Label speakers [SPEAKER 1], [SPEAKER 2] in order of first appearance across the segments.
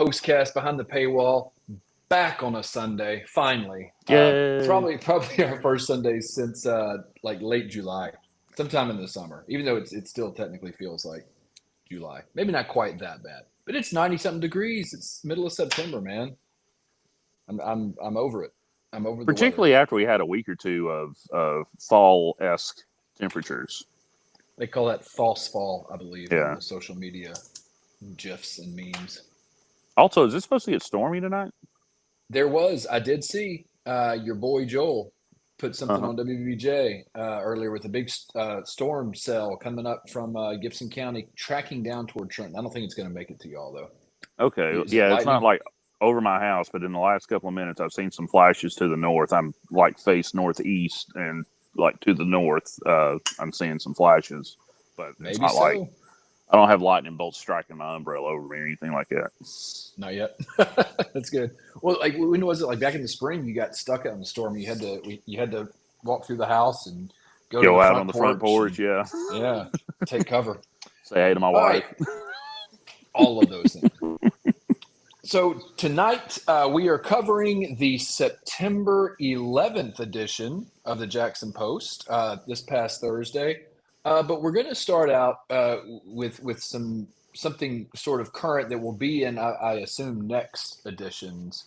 [SPEAKER 1] postcast behind the paywall, back on a Sunday, finally.
[SPEAKER 2] Yay!
[SPEAKER 1] Probably our first Sunday since like late July, sometime in the summer. Even though it still technically feels like July, maybe not quite that bad, but it's 90 something degrees. It's middle of September, man. I'm over it. I'm over the weather.
[SPEAKER 2] Particularly after we had a week or two of fall esque temperatures.
[SPEAKER 1] They call that false fall, I believe, on
[SPEAKER 2] Yeah.
[SPEAKER 1] the social media gifs and memes.
[SPEAKER 2] Also, is it supposed to get stormy tonight?
[SPEAKER 1] I did see your boy Joel put something
[SPEAKER 2] Uh-huh.
[SPEAKER 1] on WBJ earlier with a big storm cell coming up from Gibson County, tracking down toward Trenton. I don't think it's going to make it to y'all, though.
[SPEAKER 2] Okay.
[SPEAKER 1] Is it
[SPEAKER 2] Yeah, it's not
[SPEAKER 1] lightning?
[SPEAKER 2] like over my house, but in the last couple of minutes, I've seen some flashes to the north. I'm like face northeast and like to the north. I'm seeing some flashes, but it's
[SPEAKER 1] Maybe
[SPEAKER 2] not like
[SPEAKER 1] so.
[SPEAKER 2] I don't have lightning bolts striking my umbrella over me or anything like that.
[SPEAKER 1] Not yet. That's good. Well, like when was it? Like back in the spring, you got stuck out in the storm. You had to walk through the house and go to the
[SPEAKER 2] Go out on
[SPEAKER 1] front
[SPEAKER 2] the front
[SPEAKER 1] porch and
[SPEAKER 2] porch, yeah.
[SPEAKER 1] yeah, take cover.
[SPEAKER 2] Say hey to my
[SPEAKER 1] All right,
[SPEAKER 2] wife.
[SPEAKER 1] all of those things. So tonight we are covering the September 11th edition of the Jackson Post this past Thursday, but we're going to start out with something sort of current that will be in I assume next edition's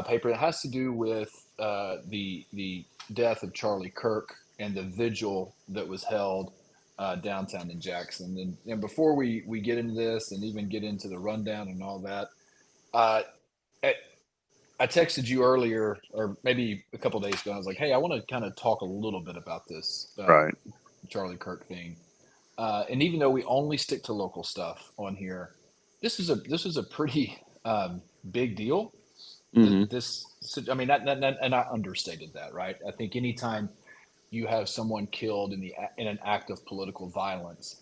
[SPEAKER 1] paper. It has to do with the death of Charlie Kirk and the vigil that was held downtown in Jackson. And before we get into this and even get into the rundown and all that. Uh, I, I texted you earlier, or maybe a couple days ago. I was like, "Hey, I want to kind of talk a little bit about this
[SPEAKER 2] Right.
[SPEAKER 1] Charlie Kirk thing." And even though we only stick to local stuff on here, this was a pretty big deal.
[SPEAKER 2] Hmm.
[SPEAKER 1] I mean, and I understated that, right? I think anytime you have someone killed in an act of political violence,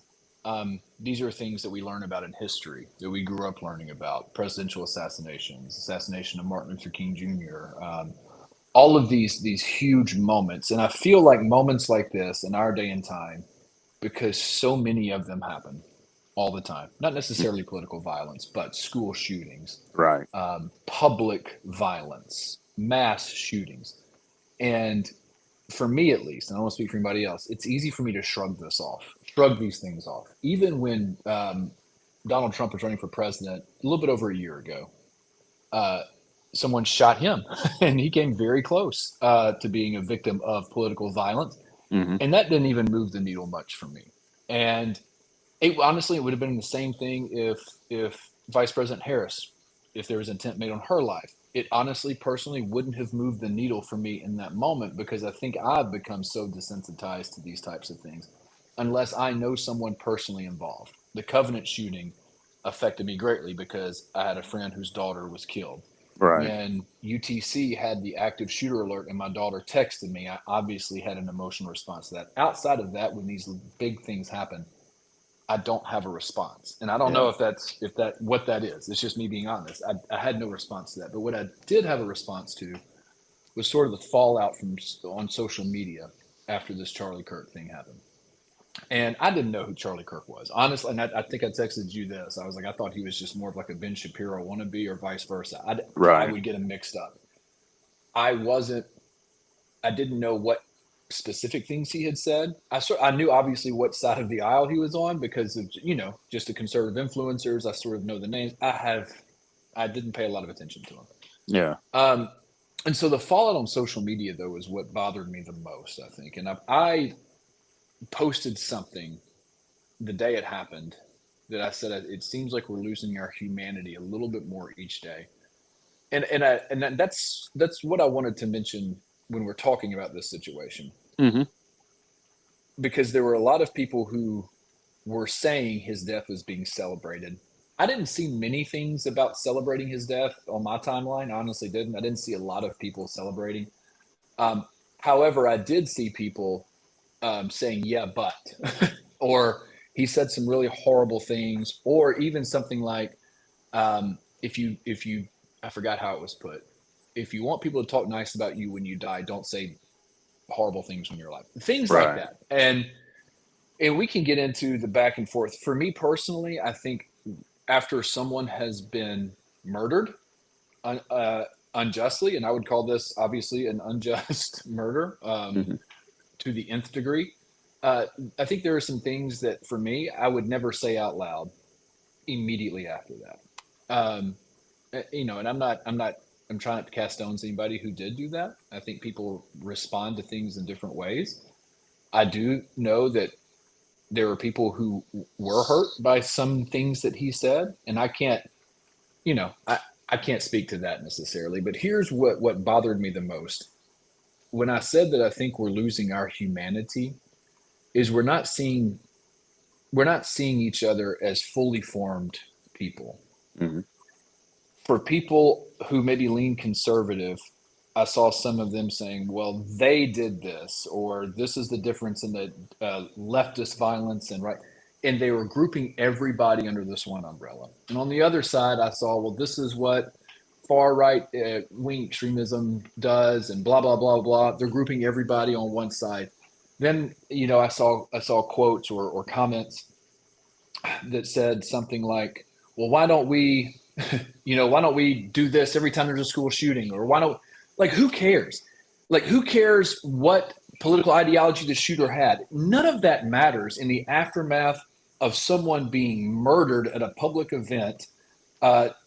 [SPEAKER 1] these are things that we learn about in history that we grew up learning about: presidential assassinations, assassination of Martin Luther King Jr. All of these huge moments, and I feel like moments like this in our day and time, because so many of them happen all the time. Not necessarily political violence, but school shootings,
[SPEAKER 2] Right.
[SPEAKER 1] public violence, mass shootings, and for me at least, and I don't want to speak for anybody else, it's easy for me to shrug these things off. Even when Donald Trump was running for president a little bit over a year ago, uh, someone shot him, and he came very close to being a victim of political violence,
[SPEAKER 2] Hmm.
[SPEAKER 1] and that didn't even move the needle much for me. And it would have been the same thing if Vice President Harris, if there was intent made on her life. It honestly, personally, wouldn't have moved the needle for me in that moment because I think I've become so desensitized to these types of things, unless I know someone personally involved. The Covenant shooting affected me greatly because I had a friend whose daughter was killed.
[SPEAKER 2] Right.
[SPEAKER 1] When UTC had the active shooter alert and my daughter texted me, I obviously had an emotional response to that. Outside of that, when these big things happen, I don't have a response, and I don't know
[SPEAKER 2] Yeah.
[SPEAKER 1] if that what that is. It's just me being honest. I had no response to that, but what I did have a response to was sort of the fallout from on social media after this Charlie Kirk thing happened. And I didn't know who Charlie Kirk was, honestly. And I think I texted you this. I was like, I thought he was just more of like a Ben Shapiro wannabe, or vice versa. I
[SPEAKER 2] Right.
[SPEAKER 1] would get him mixed up. I wasn't. I didn't know what specific things he had said. I knew obviously what side of the aisle he was on because of just the conservative influencers. I sort of know the names. I didn't pay a lot of attention to him.
[SPEAKER 2] Yeah.
[SPEAKER 1] Um, and so the fallout on social media though is what bothered me the most, I think. And I posted something the day it happened that I said it seems like we're losing our humanity a little bit more each day. And that's what I wanted to mention when we're talking about this situation,
[SPEAKER 2] Hmm.
[SPEAKER 1] because there were a lot of people who were saying his death was being celebrated. I didn't see many things about celebrating his death on my timeline. I honestly didn't. I didn't see a lot of people celebrating. Um, However, I did see people saying, yeah, but, or he said some really horrible things, or even something like, if you, I forgot how it was put. If you want people to talk nice about you when you die, don't say horrible things when you're alive. Things like
[SPEAKER 2] Right.
[SPEAKER 1] that. And we can get into the back and forth. For me personally, I think after someone has been murdered unjustly, and I would call this obviously an unjust murder
[SPEAKER 2] Mhm.
[SPEAKER 1] to the nth degree. I think there are some things that for me I would never say out loud immediately after that. Um, and I'm trying not to cast stones at anybody who did do that. I think people respond to things in different ways. I do know that there were people who were hurt by some things that he said, and I can't, you know, I can't speak to that necessarily. But here's what bothered me the most when I said that I think we're losing our humanity is we're not seeing each other as fully formed people.
[SPEAKER 2] Mhm.
[SPEAKER 1] For people who maybe lean conservative, I saw some of them saying, well, they did this, or this is the difference in the leftist violence and right. And they were grouping everybody under this one umbrella. And on the other side, I saw, well, this is what far right wing extremism does, and blah, blah, blah, blah. They're grouping everybody on one side. Then, I saw quotes or comments that said something like, well, why don't we do this every time there's a school shooting? Or why don't, like, who cares? Like, who cares what political ideology the shooter had? None of that matters in the aftermath of someone being murdered at a public event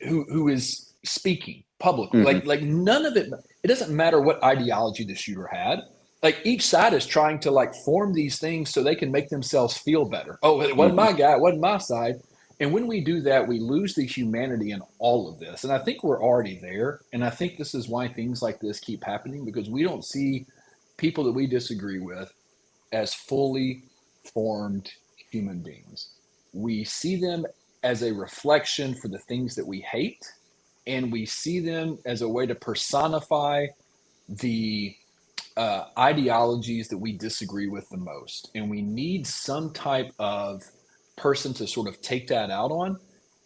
[SPEAKER 1] who is speaking publicly.
[SPEAKER 2] Mhm.
[SPEAKER 1] Like none of it. It doesn't matter what ideology the shooter had. Like each side is trying to like form these things so they can make themselves feel better. Oh, it wasn't
[SPEAKER 2] Mhm.
[SPEAKER 1] my guy. It wasn't my side. And when we do that, we lose the humanity in all of this. And I think we're already there. And I think this is why things like this keep happening because we don't see people that we disagree with as fully formed human beings. We see them as a reflection for the things that we hate, and we see them as a way to personify the ideologies that we disagree with the most. And we need some type of person to sort of take that out on.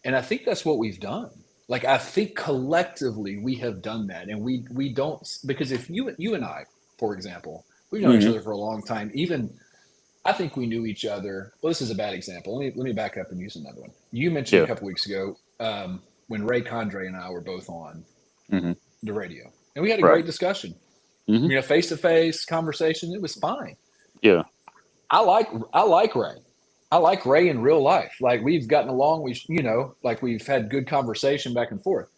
[SPEAKER 1] And I think that's what we've done. Like I think collectively we have done that, and we don't because if you and I, for example, we've known each
[SPEAKER 2] Mhm.
[SPEAKER 1] other for a long time. Even I think we knew each other. Well, this is a bad example. Let me back up and use another one. You mentioned a
[SPEAKER 2] Yeah.
[SPEAKER 1] couple weeks ago when Ray Condre and I were both on
[SPEAKER 2] Mhm.
[SPEAKER 1] the radio, and we had a
[SPEAKER 2] Right.
[SPEAKER 1] great discussion.
[SPEAKER 2] Mhm.
[SPEAKER 1] Face to face conversation. It was fine.
[SPEAKER 2] Yeah.
[SPEAKER 1] I like Ray. I like Ray in real life. Like we've gotten along. Like we've had good conversation back and forth.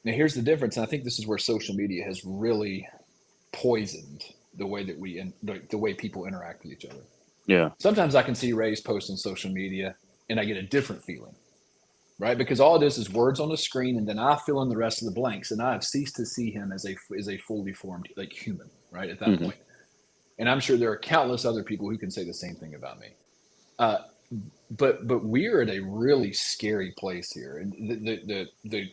[SPEAKER 1] Now here's the difference. And I think this is where social media has really poisoned the way that the way people interact with each other.
[SPEAKER 2] Yeah.
[SPEAKER 1] Sometimes I can see Ray's posts on social media and I get a different feeling, right? Because all it is words on the screen, and then I fill in the rest of the blanks, and I have ceased to see him as a fully formed like human, right? At that
[SPEAKER 2] Mhm.
[SPEAKER 1] point, and I'm sure there are countless other people who can say the same thing about me. Uh, but we're at a really scary place here, and the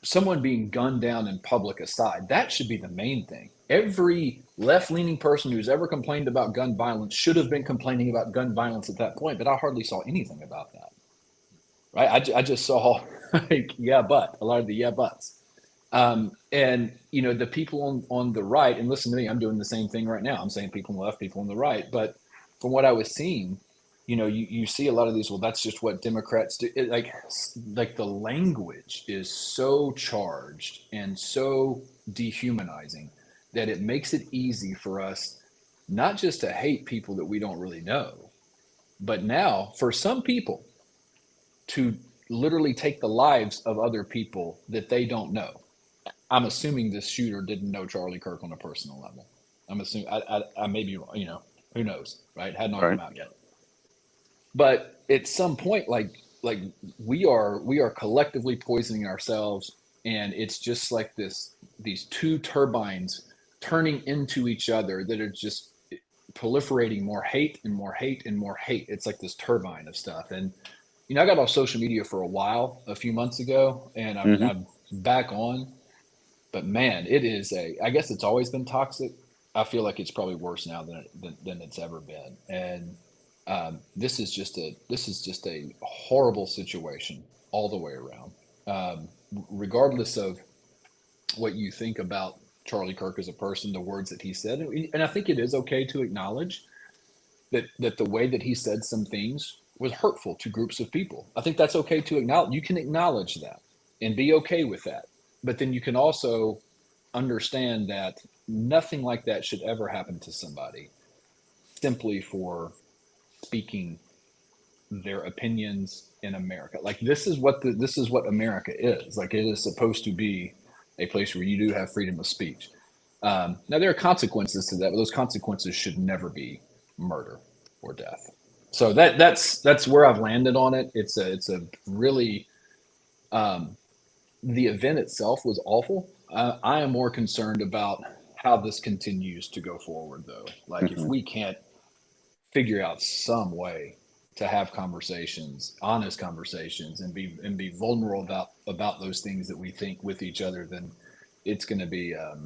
[SPEAKER 1] someone being gunned down in public aside, that should be the main thing. Every left leaning person who's ever complained about gun violence should have been complaining about gun violence at that point, but I hardly saw anything about that. Right? I just saw, like, yeah, but a lot of the yeah, buts. And, the people on the right, and listen to me, I'm doing the same thing right now. I'm saying people on the left, people on the right. But from what I was seeing, you see a lot of these, well, that's just what Democrats do. Like the language is so charged and so dehumanizing that it makes it easy for us not just to hate people that we don't really know, but now for some people to literally take the lives of other people that they don't know. I'm assuming this shooter didn't know Charlie Kirk on a personal level. I'm assuming I maybe who knows, right? Hadn't all
[SPEAKER 2] Right.
[SPEAKER 1] come out yet. But at some point, like we are collectively poisoning ourselves, and it's just like these two turbines turning into each other that are just proliferating more hate and more hate and more hate. It's like this turbine of stuff. And I got off social media for a while, a few months ago, and
[SPEAKER 2] Mhm.
[SPEAKER 1] I'm back on. But man, it is I guess it's always been toxic. I feel like it's probably worse now than it's ever been. And this is just a horrible situation all the way around. Regardless of what you think about Charlie Kirk as a person, the words that he said, and I think it is okay to acknowledge that the way that he said some things was hurtful to groups of people. I think that's okay to acknowledge. You can acknowledge that, and be okay with that. But then you can also understand that nothing like that should ever happen to somebody simply for speaking their opinions in America. Like this is what America is. Like it is supposed to be a place where you do have freedom of speech. Now there are consequences to that, but those consequences should never be murder or death. So that's where I've landed on it. It's a really the event itself was awful. I am more concerned about how this continues to go forward, though. Like if
[SPEAKER 2] Mhm.
[SPEAKER 1] we can't figure out some way to have conversations, honest conversations, and be vulnerable about those things that we think with each other, then it's going to be a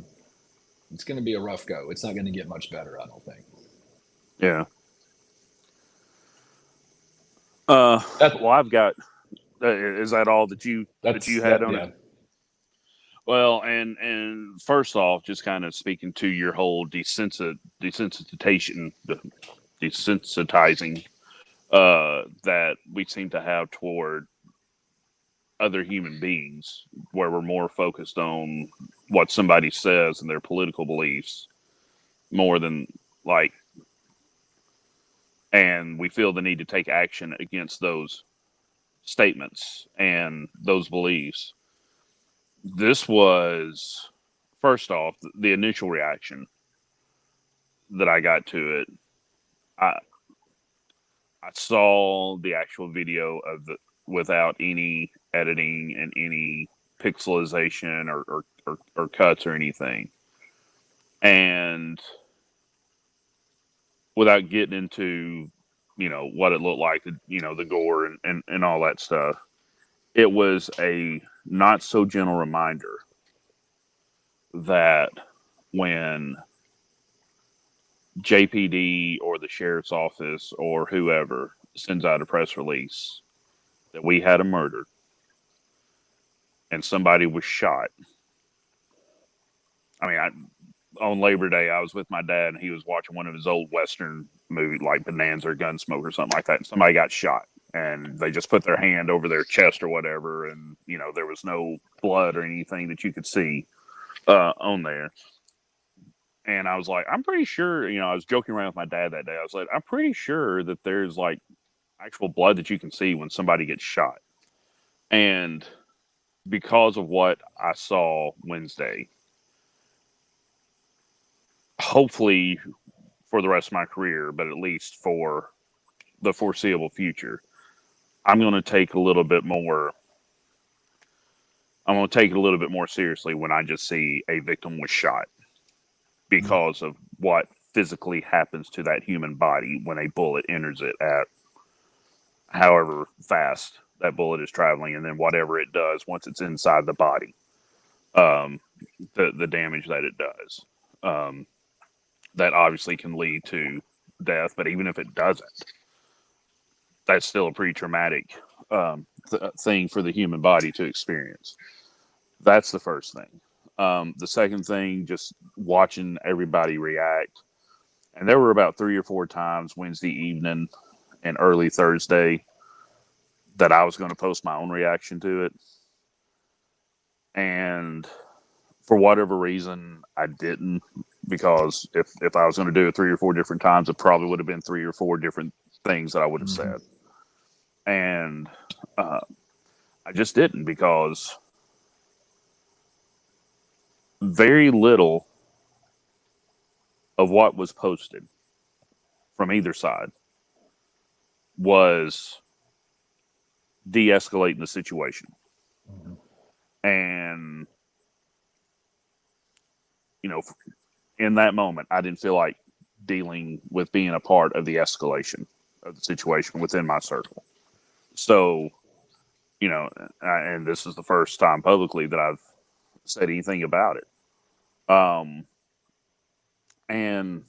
[SPEAKER 1] rough go. It's not going to get much better, I don't think.
[SPEAKER 2] Yeah.
[SPEAKER 1] That
[SPEAKER 2] Well, I've got. Is that all that you had on it?
[SPEAKER 1] yeah.
[SPEAKER 2] Well, and first off, just kind of speaking to your whole desensitizing that we seem to have toward other human beings, where we're more focused on what somebody says and their political beliefs more than like, and we feel the need to take action against those statements and those beliefs. This was, first off, the initial reaction that I got to it. I I saw the actual video of the without any editing and any pixelization or cuts or anything, and without getting into what it looked like, the gore and all that stuff. It was a not so gentle reminder that when JPD or the sheriff's office or whoever sends out a press release that we had a murder and somebody was shot. I mean, on Labor Day, I was with my dad and he was watching one of his old Western movies like Bonanza or Gunsmoke or something like that. And somebody got shot and they just put their hand over their chest or whatever. And, there was no blood or anything that you could see on there. And I was like, I'm pretty sure, I was joking around with my dad that day. I was like, I'm pretty sure that there's like actual blood that you can see when somebody gets shot. And because of what I saw Wednesday, hopefully for the rest of my career, but at least for the foreseeable future, I'm going to take a little bit more. I'm going to take it a little bit more seriously when I just see a victim was shot because of what physically happens to that human body when a bullet enters it at however fast that bullet is traveling, and then whatever it does once it's inside the body, the damage that it does. That obviously can lead to death, but even if it doesn't, that's still a pretty traumatic thing for the human body to experience. That's the first thing. The second thing, just watching everybody react. And there were about 3 or 4 times Wednesday evening and early Thursday that I was going to post my own reaction to it. And for whatever reason, I didn't, because if I was going to do it 3 or 4 different times, it probably would have been 3 or 4 different things that I would have said. And I just didn't, because very little of what was posted from either side was de-escalating the situation. And, in that moment, I didn't feel like dealing with being a part of the escalation of the situation within my circle. So, and this is the first time publicly that I've said anything about it. And,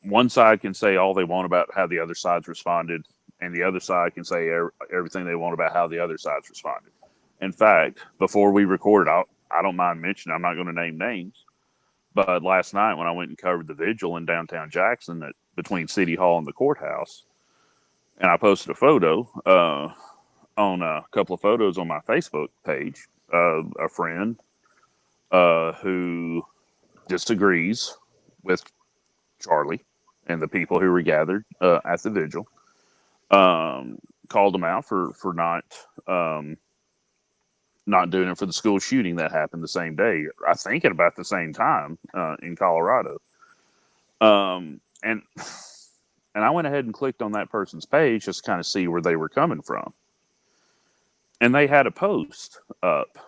[SPEAKER 2] one side can say all they want about how the other side's responded, and the other side can say everything they want about how the other side's responded. In fact, before we recorded, I don't mind mentioning, I'm not going to name names, but last night when I went and covered the vigil in downtown Jackson between City Hall and the courthouse, and I posted a photo on a couple of photos on my Facebook page a friend who disagrees with Charlie and the people who were gathered at the vigil. Called them out for not doing it for the school shooting that happened the same day. I think at about the same time in Colorado. And I went ahead and clicked on that person's page just to kind of see where they were coming from. And they had a post up.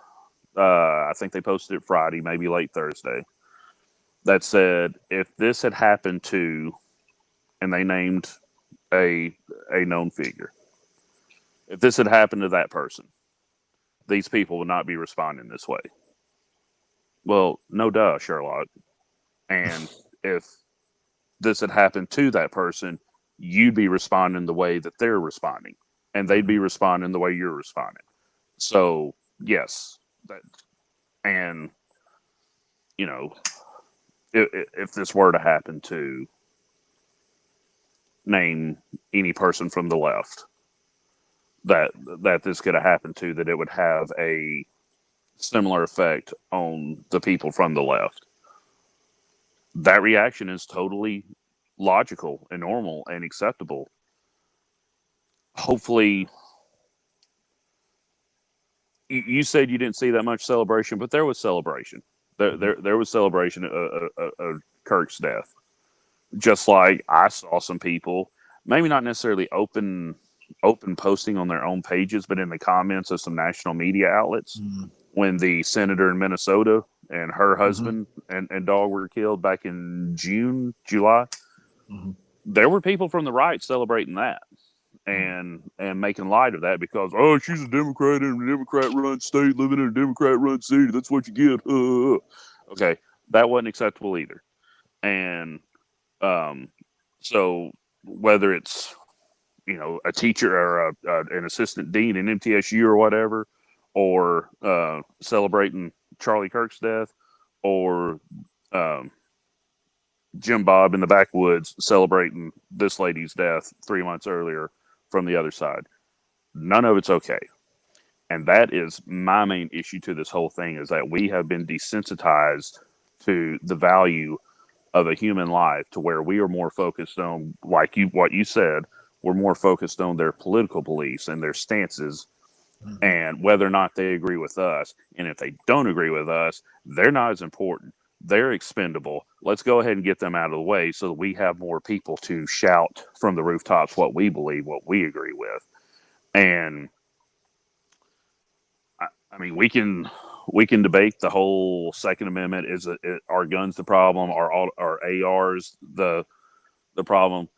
[SPEAKER 2] I think they posted it Friday, maybe late Thursday, that said, if this had happened to, and they named a known figure, if this had happened to that person, these people would not be responding this way. Well, no duh, Sherlock. And if this had happened to that person, you'd be responding the way that they're responding, and they'd be responding the way you're responding. So yes, and you know, if this were to happen to, name any person from the left that this could have happened to, that it would have a similar effect on the people from the left. That reaction is totally logical and normal and acceptable. Hopefully, you said you didn't see that much celebration, but there was celebration. There was celebration of Kirk's death. Just like I saw some people, maybe not necessarily open posting on their own pages, but in the comments of some national media outlets, when the senator in Minnesota and her husband and dog were killed back in July, there were people from the right celebrating that and making light of that because, oh, she's a Democrat in a Democrat-run state, living in a Democrat-run city. That's what you get. Okay, that wasn't acceptable either. And so whether it's, a teacher or an assistant dean in MTSU or whatever, or celebrating Charlie Kirk's death, or Jim Bob in the backwoods celebrating this lady's death 3 months earlier from the other side, none of it's okay. And that is my main issue to this whole thing, is that we have been desensitized to the value of a human life, to where we are more focused on, like what you said, we're more focused on their political beliefs and their stances and whether or not they agree with us. And if they don't agree with us, they're not as important. They're expendable. Let's go ahead and get them out of the way so that we have more people to shout from the rooftops what we believe, what we agree with. And I mean, we can debate the whole Second Amendment. Are guns the problem? Are ARs the problem?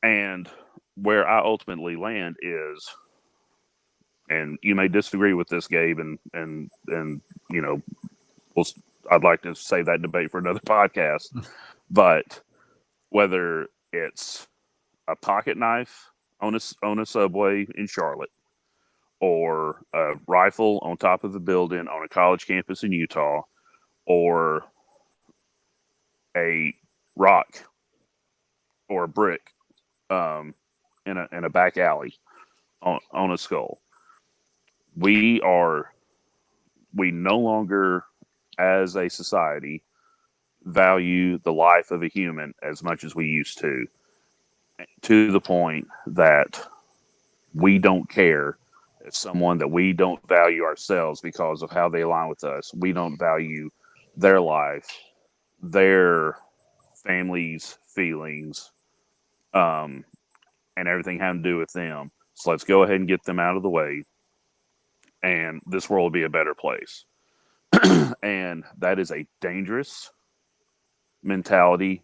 [SPEAKER 2] And where I ultimately land is, and you may disagree with this, Gabe, and I'd like to save that debate for another podcast. But whether it's a pocket knife on a subway in Charlotte, or a rifle on top of a building on a college campus in Utah, or a rock or a brick in a back alley on a skull, we no longer, as a society, value the life of a human as much as we used to the point that we don't care if someone that we don't value ourselves because of how they align with us, we don't value their life, their family's feelings, and everything having to do with them. So let's go ahead and get them out of the way, and this world will be a better place. And that is a dangerous mentality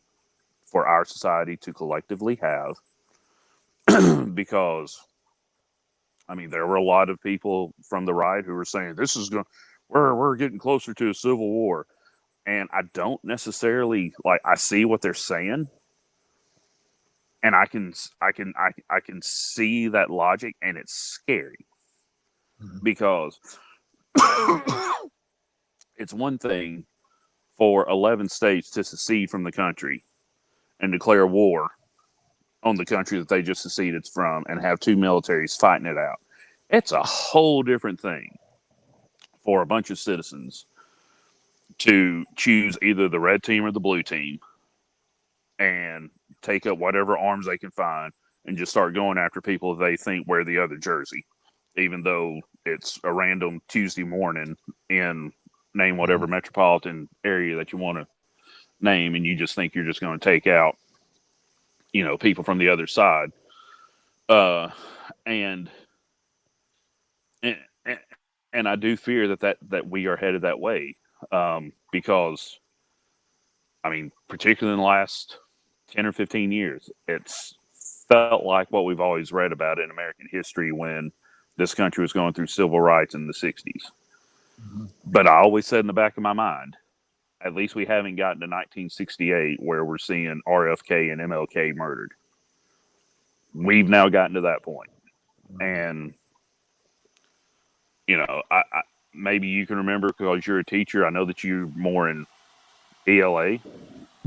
[SPEAKER 2] for our society to collectively have, because, I mean, there were a lot of people from the right who were saying we're getting closer to a civil war, and I don't necessarily I see what they're saying, and I can see that logic, and it's scary because it's one thing for 11 states to secede from the country and declare war on the country that they just seceded from and have two militaries fighting it out. It's a whole different thing for a bunch of citizens to choose either the red team or the blue team and take up whatever arms they can find and just start going after people they think wear the other jersey, even though it's a random Tuesday morning in name whatever metropolitan area that you want to name, and you just think you're just going to take out, people from the other side. Uh, and and and I do fear that we are headed that way, because I mean, particularly in the last 10 or 15 years, it's felt like what we've always read about in American history when this country was going through civil rights in the 60s.
[SPEAKER 1] Mm-hmm.
[SPEAKER 2] But I always said in the back of my mind, at least we haven't gotten to 1968 where we're seeing RFK and MLK murdered. We've now gotten to that point. And, I maybe you can remember because you're a teacher. I know that you're more in ELA.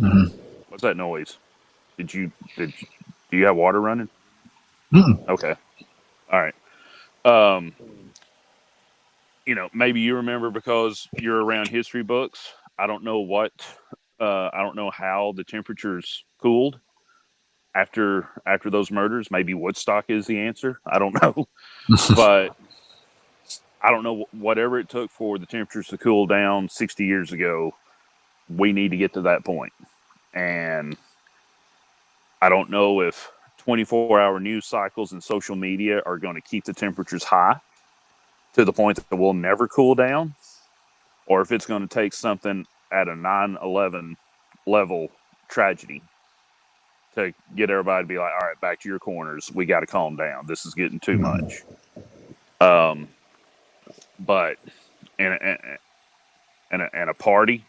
[SPEAKER 1] Mm-hmm.
[SPEAKER 2] What's that noise? Do you have water running?
[SPEAKER 1] Mm-hmm.
[SPEAKER 2] Okay. All right. Um, maybe you remember because you're around history books. I don't know I don't know how the temperatures cooled after those murders. Maybe Woodstock is the answer. I don't know, but I don't know whatever it took for the temperatures to cool down 60 years ago. We need to get to that point, and I don't know if 24-hour news cycles and social media are going to keep the temperatures high to the point that we'll never cool down, or if it's going to take something at a 9/11 level tragedy to get everybody to be like, all right, back to your corners. We got to calm down. This is getting too much. But and a party,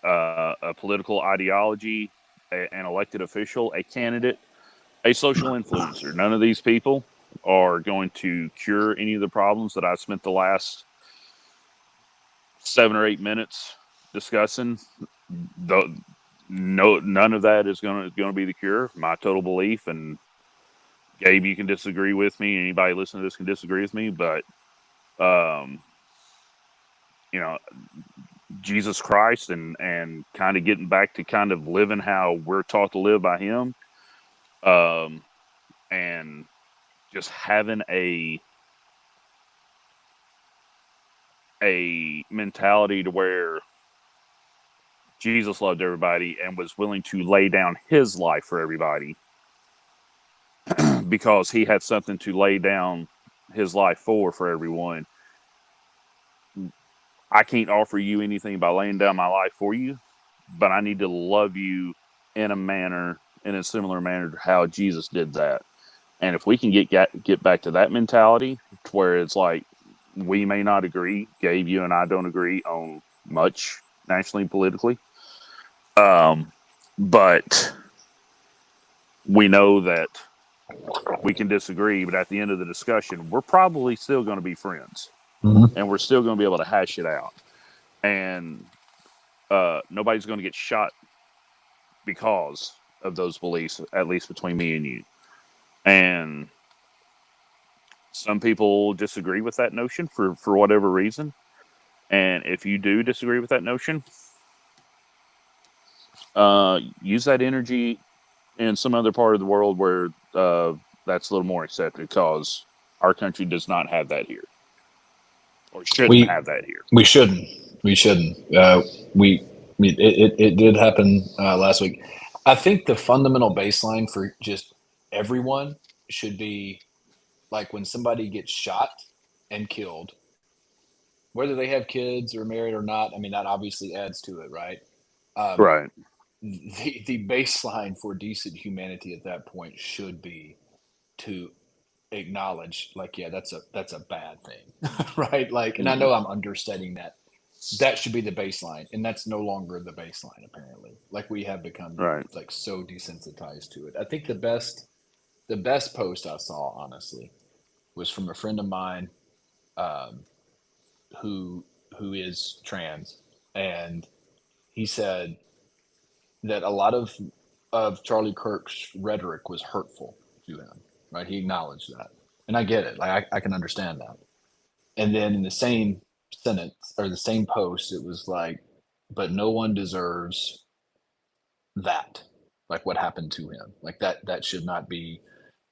[SPEAKER 2] a political ideology, an elected official, a candidate, a social influencer. None of these people are going to cure any of the problems that I spent the last 7 or 8 minutes discussing. None of that is going to be the cure. My total belief, and Gabe, you can disagree with me. Anybody listening to this can disagree with me, but you know, Jesus Christ and kind of getting back to kind of living how we're taught to live by Him, and just having a mentality to where Jesus loved everybody and was willing to lay down His life for everybody because He had something to lay down His life for everyone. I can't offer you anything by laying down my life for you, but I need to love you in a similar manner to how Jesus did that. And if we can get back to that mentality, to where it's like we may not agree, Gabe, you and I don't agree on much nationally and politically, but we know that we can disagree. But at the end of the discussion, we're probably still going to be friends, and we're still going to be able to hash it out. And nobody's going to get shot because of those beliefs, at least between me and you. And some people disagree with that notion for whatever reason. And if you do disagree with that notion, use that energy in some other part of the world where that's a little more accepted, because our country does not have that here, or shouldn't have that here.
[SPEAKER 1] We shouldn't. We shouldn't. It did happen last week. I think the fundamental baseline for just everyone should be like when somebody gets shot and killed, whether they have kids or married or not. I mean, that obviously adds to it, right?
[SPEAKER 2] Right.
[SPEAKER 1] The baseline for decent humanity at that point should be to acknowledge, like, yeah, that's a bad thing, right? Like, and I know I'm understating that. That should be the baseline, and that's no longer the baseline. Apparently, like, we have become
[SPEAKER 2] Right.
[SPEAKER 1] like so desensitized to it. I think the best post I saw, honestly, was from a friend of mine, um, who is trans, and he said that of Charlie Kirk's rhetoric was hurtful to him, right? He acknowledged that. And I get it. Like, I can understand that. And then in the same sentence or the same post, it was like, but no one deserves that, like what happened to him. Like that should not be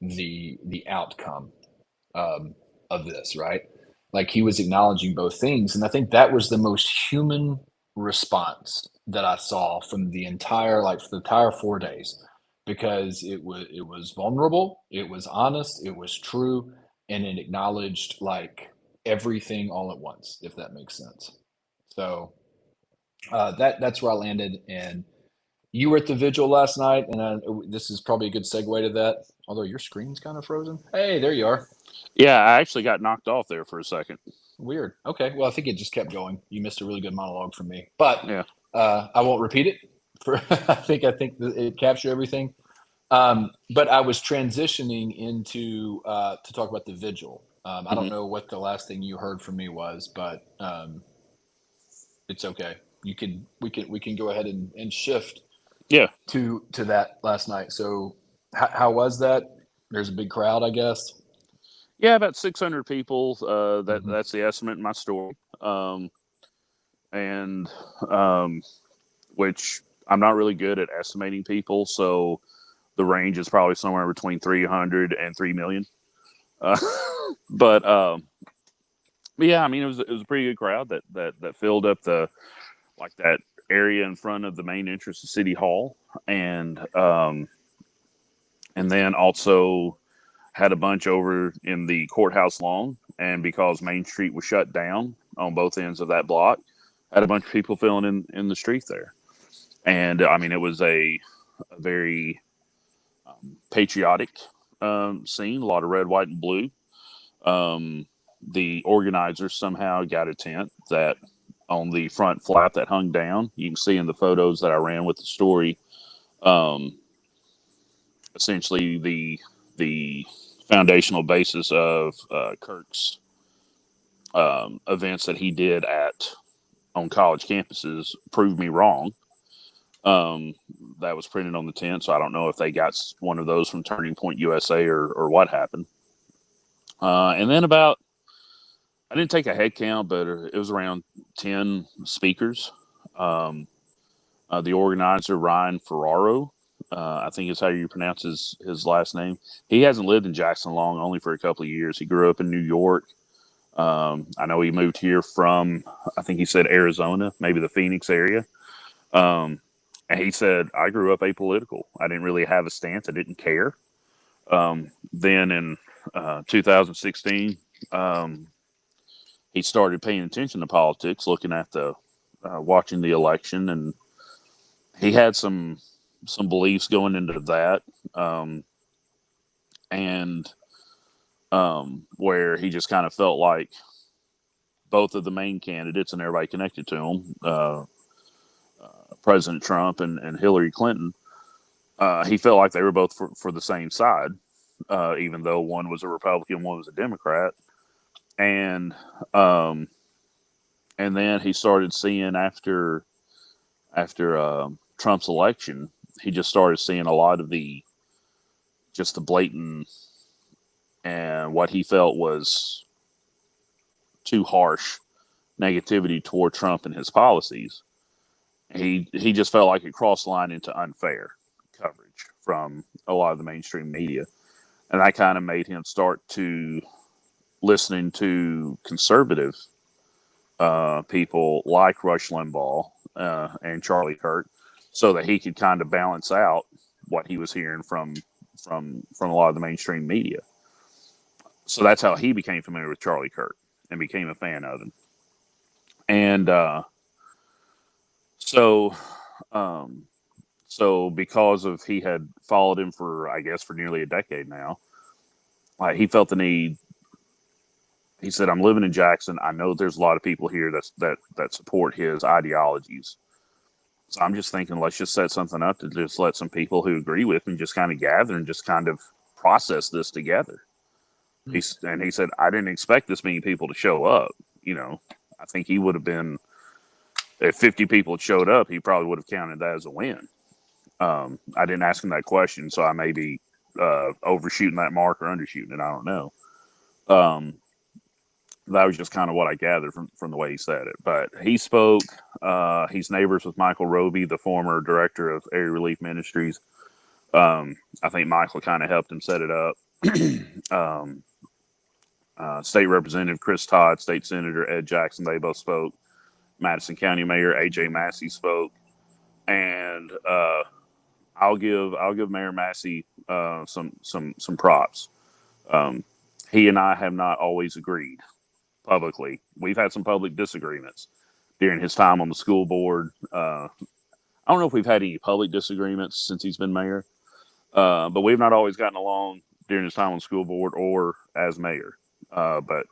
[SPEAKER 1] the outcome of this, right? Like he was acknowledging both things. And I think that was the most human response that I saw from the entire, like for the entire 4 days, because it was vulnerable, it was honest, it was true, and it acknowledged like everything all at once, if that makes sense. So that's where I landed. And you were at the vigil last night, and this is probably a good segue to that. Although your screen's kind of frozen. Hey, there you are.
[SPEAKER 2] Yeah, I actually got knocked off there for a second.
[SPEAKER 1] Weird. Okay. Well, I think it just kept going. You missed a really good monologue from me, but
[SPEAKER 2] Yeah.
[SPEAKER 1] I won't repeat it. I think it captured everything. But I was transitioning into to talk about the vigil. I don't know what the last thing you heard from me was, but it's okay. We can go ahead and shift.
[SPEAKER 2] Yeah.
[SPEAKER 1] To that last night. So how was that? There's a big crowd, I guess.
[SPEAKER 2] Yeah, about 600 people. That's the estimate in my story. And which I'm not really good at estimating people, so the range is probably somewhere between 300 and 3 million. But yeah, I mean it was a pretty good crowd that filled up that area in front of the main entrance to City Hall, and then also had a bunch over in the courthouse lawn. And because Main Street was shut down on both ends of that block, had a bunch of people filling in the street there. And I mean, it was a very patriotic scene, a lot of red, white, and blue. The organizers somehow got a tent that on the front flap that hung down. You can see in the photos that I ran with the story, essentially the foundational basis of Kirk's events that he did on college campuses proved me wrong. That was printed on the tent, so I don't know if they got one of those from Turning Point USA or what happened. And then I didn't take a head count, but it was around 10 speakers. The organizer, Ryan Ferraro, I think is how you pronounce his last name. He hasn't lived in Jackson long, only for a couple of years. He grew up in New York. I know he moved here from, I think he said Arizona, maybe the Phoenix area. And he said, I grew up apolitical. I didn't really have a stance. I didn't care. Then in 2016, he started paying attention to politics, looking at watching the election, and he had some beliefs going into that, and where he just kind of felt like both of the main candidates and everybody connected to him, President Trump and Hillary Clinton, he felt like they were both for the same side, even though one was a Republican, one was a Democrat. And then he started seeing after Trump's election, he just started seeing a lot of the blatant and what he felt was too harsh negativity toward Trump and his policies. He just felt like it crossed the line into unfair coverage from a lot of the mainstream media. And that kind of made him start to listening to conservative people like Rush Limbaugh and Charlie Kirk, so that he could kind of balance out what he was hearing from a lot of the mainstream media. So that's how he became familiar with Charlie Kirk and became a fan of him. And so because of he had followed him for, I guess, for nearly a decade now, like he felt the need. He said, I'm living in Jackson. I know there's a lot of people here that support his ideologies. So I'm just thinking, let's just set something up to just let some people who agree with me just kind of gather and just kind of process this together. And he said, I didn't expect this many people to show up. You know, I think he would have been, if 50 people had showed up, he probably would have counted that as a win. I didn't ask him that question, so I may be overshooting that mark or undershooting it. I don't know. That was just kind of what I gathered from the way he said it. But he spoke. He's neighbors with Michael Roby, the former director of Area Relief Ministries. I think Michael kind of helped him set it up. State Representative Chris Todd, State Senator Ed Jackson, they both spoke. Madison County Mayor A.J. Massey spoke, and I'll give Mayor Massey some props. He and I have not always agreed publicly. We've had some public disagreements during his time on the school board. I don't know if we've had any public disagreements since he's been mayor, but we've not always gotten along during his time on the school board or as mayor. But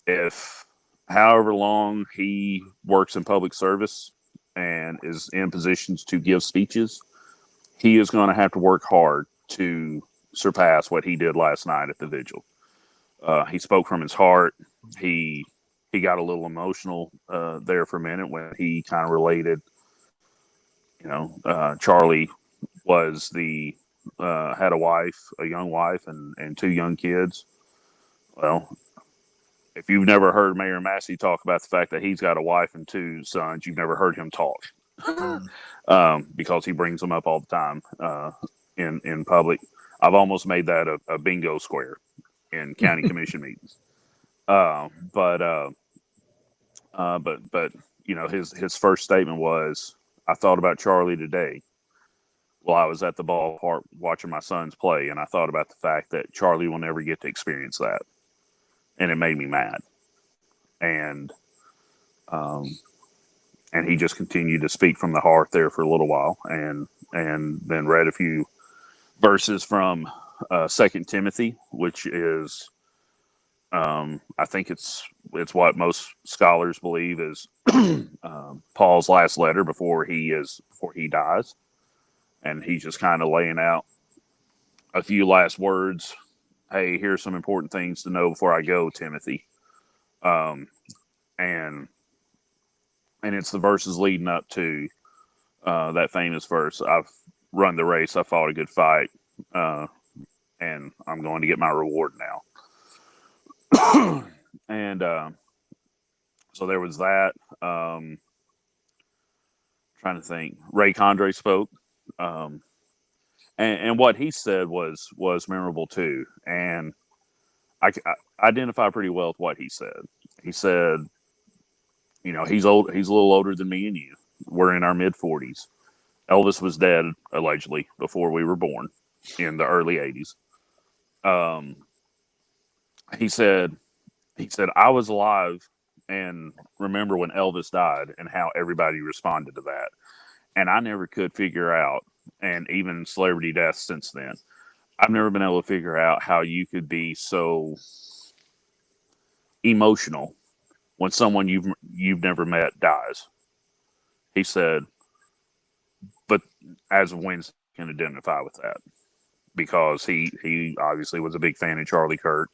[SPEAKER 2] if however long he works in public service and is in positions to give speeches, he is going to have to work hard to surpass what he did last night at the vigil. He spoke from his heart. He got a little emotional there for a minute when he kind of related, Charlie was had a wife, a young wife, and two young kids. Well, if you've never heard Mayor Massey talk about the fact that he's got a wife and two sons, you've never heard him talk. Because he brings them up all the time in public. I've almost made that a bingo square in county commission meetings. But his first statement was, "I thought about Charlie today while I was at the ballpark watching my sons play, and I thought about the fact that Charlie will never get to experience that, and it made me mad." And he just continued to speak from the heart there for a little while, and then read a few verses from 2 Timothy, which is, I think it's what most scholars believe is Paul's last letter before he dies, and he's just kind of laying out a few last words. Hey, here's some important things to know before I go, Timothy. And it's the verses leading up to that famous verse. I've run the race. I fought a good fight. And I'm going to get my reward now. And so there was that. Trying to think. Ray Condrey spoke. And what he said was memorable too. And I identify pretty well with what he said. He said, he's old. He's a little older than me and you. We're in our mid-40s. Elvis was dead, allegedly, before we were born in the early 80s. He said, I was alive and remember when Elvis died and how everybody responded to that. And I never could figure out, and even celebrity deaths since then, I've never been able to figure out how you could be so emotional when someone you've never met dies. He said, but as Wins can identify with that because he obviously was a big fan of Charlie Kirk.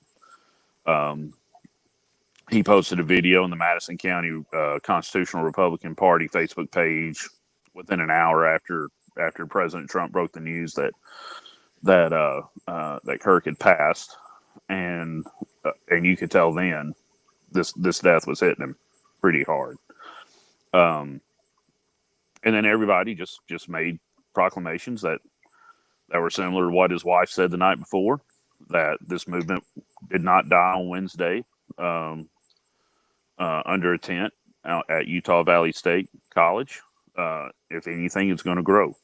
[SPEAKER 2] He posted a video in the Madison County Constitutional Republican Party Facebook page within an hour after President Trump broke the news that Kirk had passed, and you could tell then this death was hitting him pretty hard. And then everybody just made proclamations that were similar to what his wife said the night before, that this movement did not die on Wednesday under a tent out at Utah Valley State College. If anything, it's going to grow.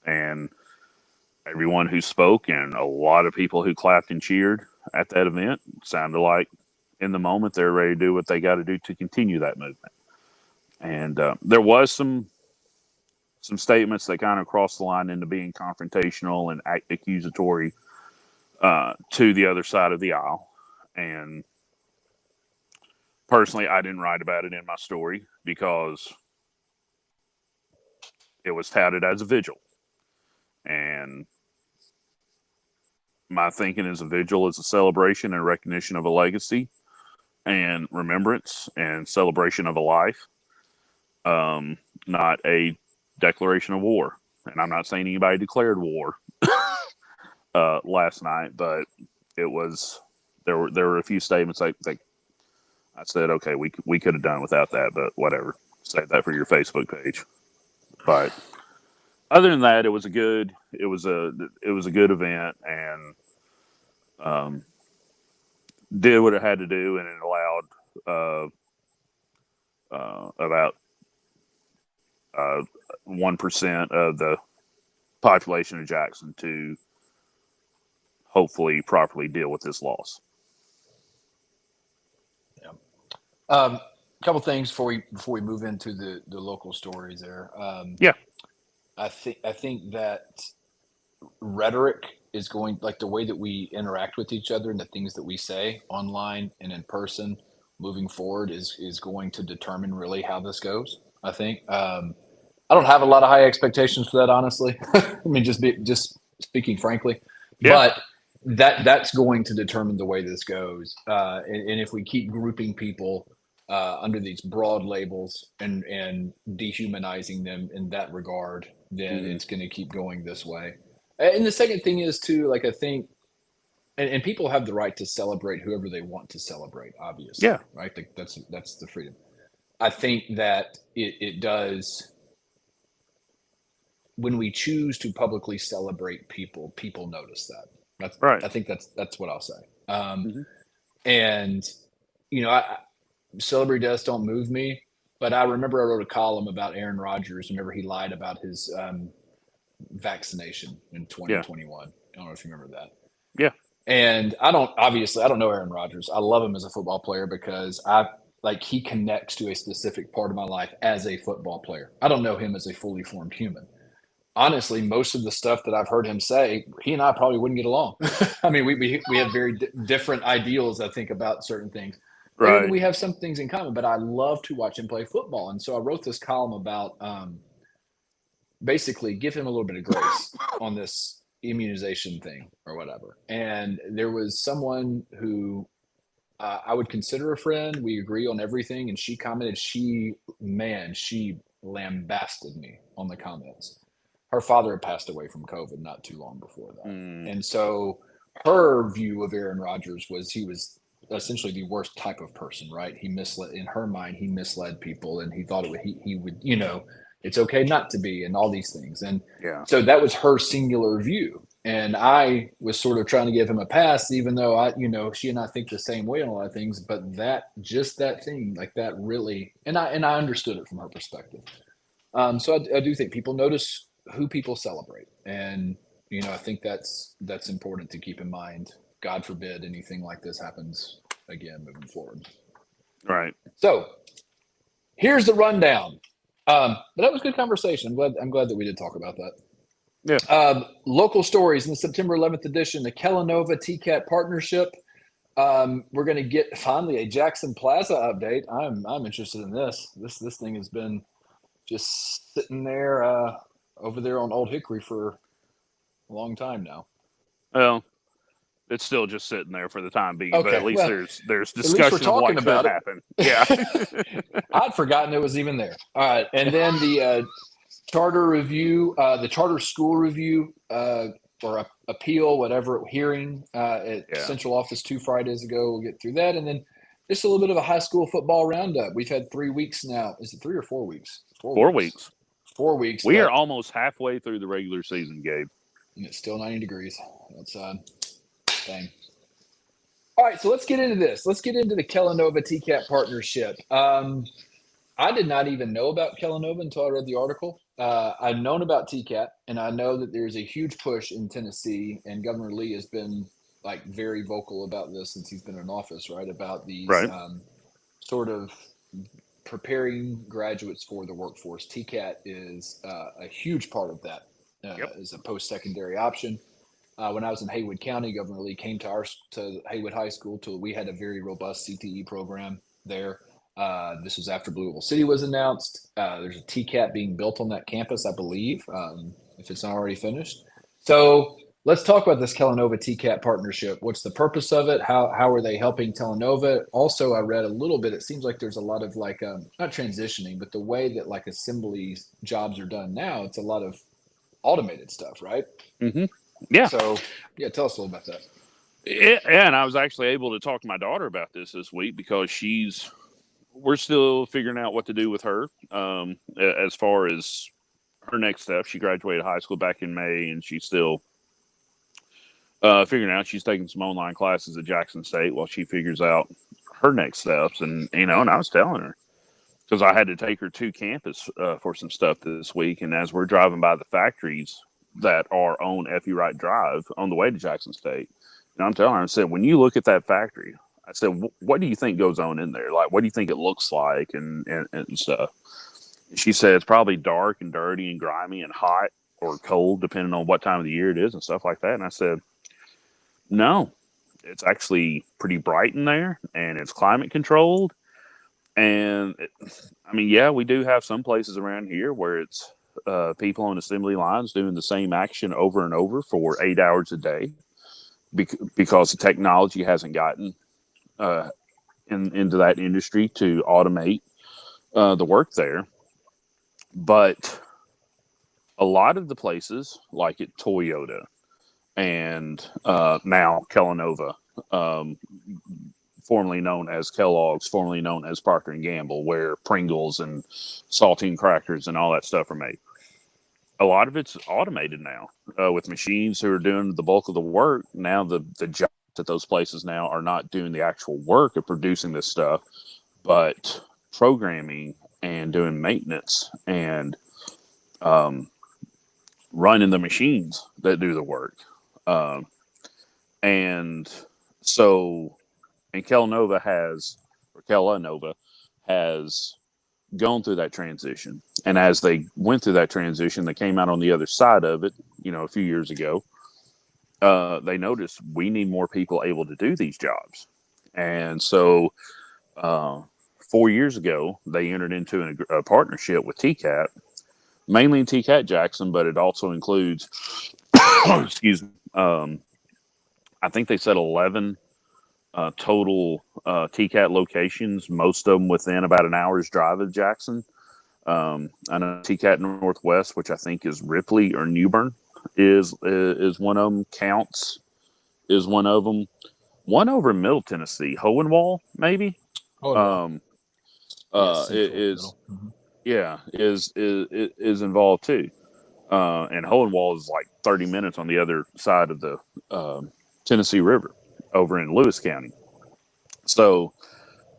[SPEAKER 2] And everyone who spoke and a lot of people who clapped and cheered at that event sounded like in the moment they're ready to do what they got to do to continue that movement. And there was some statements that kind of crossed the line into being confrontational and accusatory to the other side of the aisle. And personally, I didn't write about it in my story because it was touted as a vigil. And my thinking is a vigil is a celebration and recognition of a legacy and remembrance and celebration of a life, not a declaration of war. and I'm not saying anybody declared war last night, but it was there were a few statements like I said, okay, we could have done without that, but whatever. Save that for your Facebook page. But other than that, it was a good event, and did what it had to do, and it allowed about 1% of the population of Jackson to hopefully properly deal with this loss.
[SPEAKER 1] A couple things before we move into the local stories there.
[SPEAKER 2] Yeah.
[SPEAKER 1] I think that rhetoric is going, like the way that we interact with each other and the things that we say online and in person moving forward is going to determine really how this goes. I think. I don't have a lot of high expectations for that, honestly. I mean, just speaking frankly,
[SPEAKER 2] Yeah.
[SPEAKER 1] but that's going to determine the way this goes. And if we keep grouping people under these broad labels and dehumanizing them in that regard, then it's going to keep going this way. And the second thing is too, like I think, and people have the right to celebrate whoever they want to celebrate, obviously.
[SPEAKER 2] Yeah.
[SPEAKER 1] Right. That's the freedom. I think that it does. When we choose to publicly celebrate people notice that. That's
[SPEAKER 2] Right.
[SPEAKER 1] I think that's what I'll say. And celebrity deaths don't move me, but I remember I wrote a column about Aaron Rodgers whenever he lied about his vaccination in 2021. I don't know if you remember that.
[SPEAKER 2] Yeah.
[SPEAKER 1] And I don't know Aaron Rodgers. I love him as a football player because he connects to a specific part of my life as a football player. I don't know him as a fully formed human. Honestly, most of the stuff that I've heard him say, he and I probably wouldn't get along. I mean, we have very different ideals, I think, about certain things.
[SPEAKER 2] Right.
[SPEAKER 1] Maybe we have some things in common, but I love to watch him play football. And so I wrote this column about basically give him a little bit of grace on this immunization thing or whatever. And there was someone who I would consider a friend. We agree on everything. And she commented, she lambasted me on the comments. Her father had passed away from COVID not too long before that. And so her view of Aaron Rodgers was he was essentially the worst type of person, right? He misled, in her mind, he misled people and he thought he would, it's okay not to be and all these things. And so that was her singular view. And I was sort of trying to give him a pass, even though she and I think the same way on a lot of things, but that thing like that really, and I understood it from her perspective. So I do think people notice who people celebrate. And, I think that's important to keep in mind. God forbid anything like this happens again moving forward.
[SPEAKER 2] Right.
[SPEAKER 1] So here's the rundown. But that was good conversation. I'm glad that we did talk about that.
[SPEAKER 2] Yeah.
[SPEAKER 1] Local stories in the September 11th edition, the Kellanova TCAT partnership. We're going to get finally a Jackson Plaza update. I'm interested in this. This thing has been just sitting there over there on Old Hickory for a long time now.
[SPEAKER 2] Well, it's still just sitting there for the time being,
[SPEAKER 1] okay,
[SPEAKER 2] but at least there's discussion of what could happen. Yeah.
[SPEAKER 1] I'd forgotten it was even there. All right. And then the charter review, the charter school review or appeal, whatever, hearing at central office 2 Fridays ago. We'll get through that. And then just a little bit of a high school football roundup. We've had 3 weeks now. Is it 3 or 4 weeks?
[SPEAKER 2] 4 weeks.
[SPEAKER 1] 4 weeks.
[SPEAKER 2] We are almost halfway through the regular season, Gabe.
[SPEAKER 1] And it's still 90 degrees outside. Dang. All right, so let's get into this. Let's get into the Kellanova TCAT partnership. I did not even know about Kellanova until I read the article. I'd known about TCAT, and I know that there's a huge push in Tennessee, and Governor Lee has been very vocal about this since he's been in office, right? About these sort of preparing graduates for the workforce. TCAT is a huge part of that as a post-secondary option. When I was in Haywood County, Governor Lee came to Haywood High School. We had a very robust CTE program there. This was after Louisville City was announced. There's a TCAT being built on that campus, I believe, if it's not already finished. So let's talk about this Kellanova TCAT partnership. What's the purpose of it? How are they helping Kellanova? Also, I read a little bit. It seems like there's a lot of not transitioning, but the way that assembly jobs are done now, it's a lot of automated stuff, right?
[SPEAKER 2] Mm-hmm. Yeah.
[SPEAKER 1] So, yeah, tell us a little about that.
[SPEAKER 2] Yeah, and I was actually able to talk to my daughter about this week because we're still figuring out what to do with her. As far as her next step, she graduated high school back in May, and she's still figuring out. She's taking some online classes at Jackson State while she figures out her next steps. And and I was telling her because I had to take her to campus for some stuff this week, and as we're driving by the factories that are on Effie Wright Drive on the way to Jackson State, and I'm telling her, I said, when you look at that factory, I said, what do you think goes on in there? Like, what do you think it looks like and stuff? She said it's probably dark and dirty and grimy and hot or cold, depending on what time of the year it is and stuff like that. And I said, no, it's actually pretty bright in there and it's climate controlled. And I mean, yeah, we do have some places around here where it's people on assembly lines doing the same action over and over for 8 hours a day because the technology hasn't gotten into that industry to automate the work there. But a lot of the places, like at Toyota and now Kellanova, um, formerly known as Kellogg's, formerly known as Procter and Gamble, where Pringles and saltine crackers and all that stuff are made. A lot of it's automated now with machines who are doing the bulk of the work. Now the jobs at those places now are not doing the actual work of producing this stuff, but programming and doing maintenance and running the machines that do the work. Um, and so, and Kellanova has gone through that transition. And as they went through that transition, they came out on the other side of it, a few years ago. They noticed we need more people able to do these jobs. And so, 4 years ago, they entered into a partnership with TCAT, mainly in TCAT Jackson, but it also includes, excuse me, I think they said 11 total TCAT locations, most of them within about an hour's drive of Jackson. I know TCAT Northwest, which I think is Ripley or Newbern, is one of them. Counts is one of them. One over in Middle Tennessee, Hohenwald, maybe.
[SPEAKER 1] Oh, no.
[SPEAKER 2] It is, yeah, is involved too. And Hohenwald is like 30 minutes on the other side of the Tennessee River, over in Lewis County. So,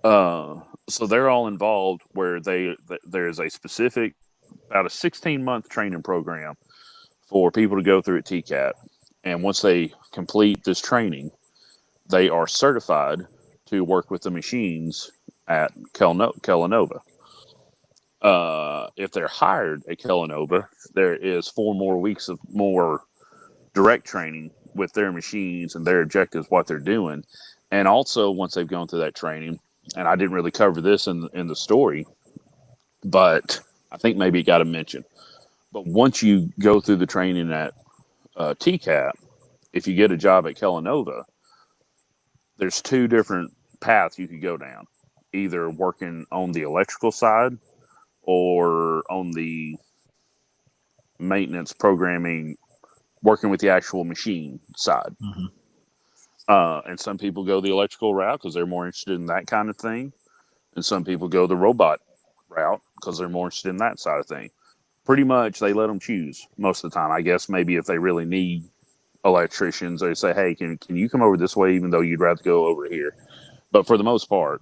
[SPEAKER 2] so they're all involved. Where there's a specific about a 16-month training program for people to go through at TCAT, and once they complete this training, they are certified to work with the machines at Kellanova. If they're hired at Kellanova, there is 4 more weeks of more direct training with their machines and their objectives, what they're doing. And also, once they've gone through that training, and I didn't really cover this in the story, but I think maybe it got a mention. But once you go through the training at TCAT, if you get a job at Kellanova, there's 2 different paths you could go down. Either working on the electrical side or on the maintenance programming, working with the actual machine side.
[SPEAKER 1] Mm-hmm.
[SPEAKER 2] And some people go the electrical route because they're more interested in that kind of thing. And some people go the robot route because they're more interested in that side of thing. Pretty much they let them choose most of the time. I guess maybe if they really need electricians, they say, hey, can you come over this way even though you'd rather go over here? But for the most part,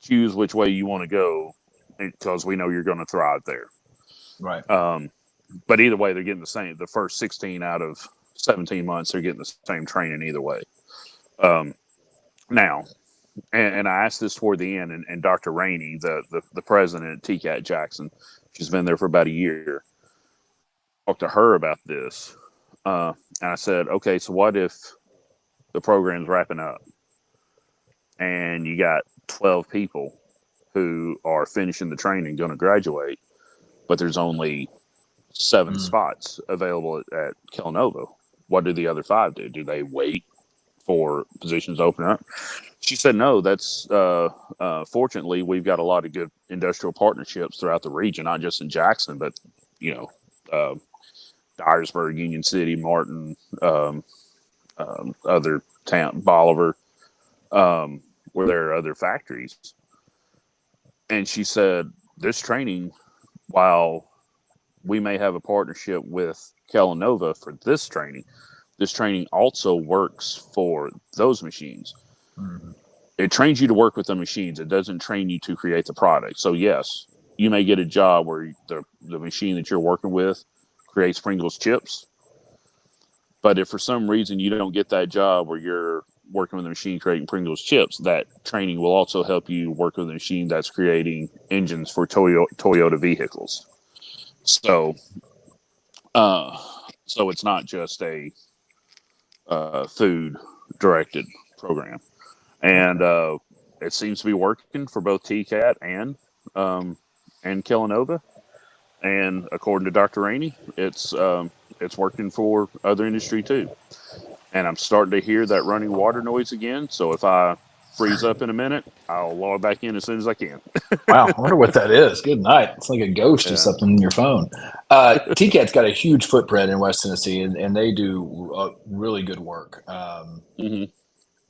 [SPEAKER 2] choose which way you want to go because we know you're going to thrive there.
[SPEAKER 1] Right.
[SPEAKER 2] But either way, they're getting the same. The first 16 out of 17 months, they're getting the same training either way. Now, and I asked this toward the end, and Dr. Rainey, the president at TCAT Jackson, she's been there for about a year, talked to her about this. And I said, okay, so what if the program's wrapping up and you got 12 people who are finishing the training, going to graduate, but there's only 7 spots available at Kellanova? What do the other 5 do? Do they wait for positions to open up? She said, no, that's fortunately, we've got a lot of good industrial partnerships throughout the region, not just in Jackson, but, Dyersburg, Union City, Martin, other town, Bolivar, where there are other factories. And she said, this training, while we may have a partnership with Kellanova for this training also works for those machines.
[SPEAKER 1] Mm-hmm.
[SPEAKER 2] It trains you to work with the machines. It doesn't train you to create the product. So yes, you may get a job where the machine that you're working with creates Pringles chips. But if for some reason you don't get that job where you're working with a machine creating Pringles chips, that training will also help you work with a machine that's creating engines for Toyota vehicles. So, so it's not just a food directed program, and it seems to be working for both TCAT and Kellanova. And according to Dr. Rainey, it's working for other industry too. And I'm starting to hear that running water noise again. So if I freeze up in a minute, I'll log back in as soon as I can.
[SPEAKER 1] Wow, I wonder what that is. Good night. It's like a ghost or something in your phone. TCAT's got a huge footprint in West Tennessee, and they do really good work.
[SPEAKER 2] Mm-hmm.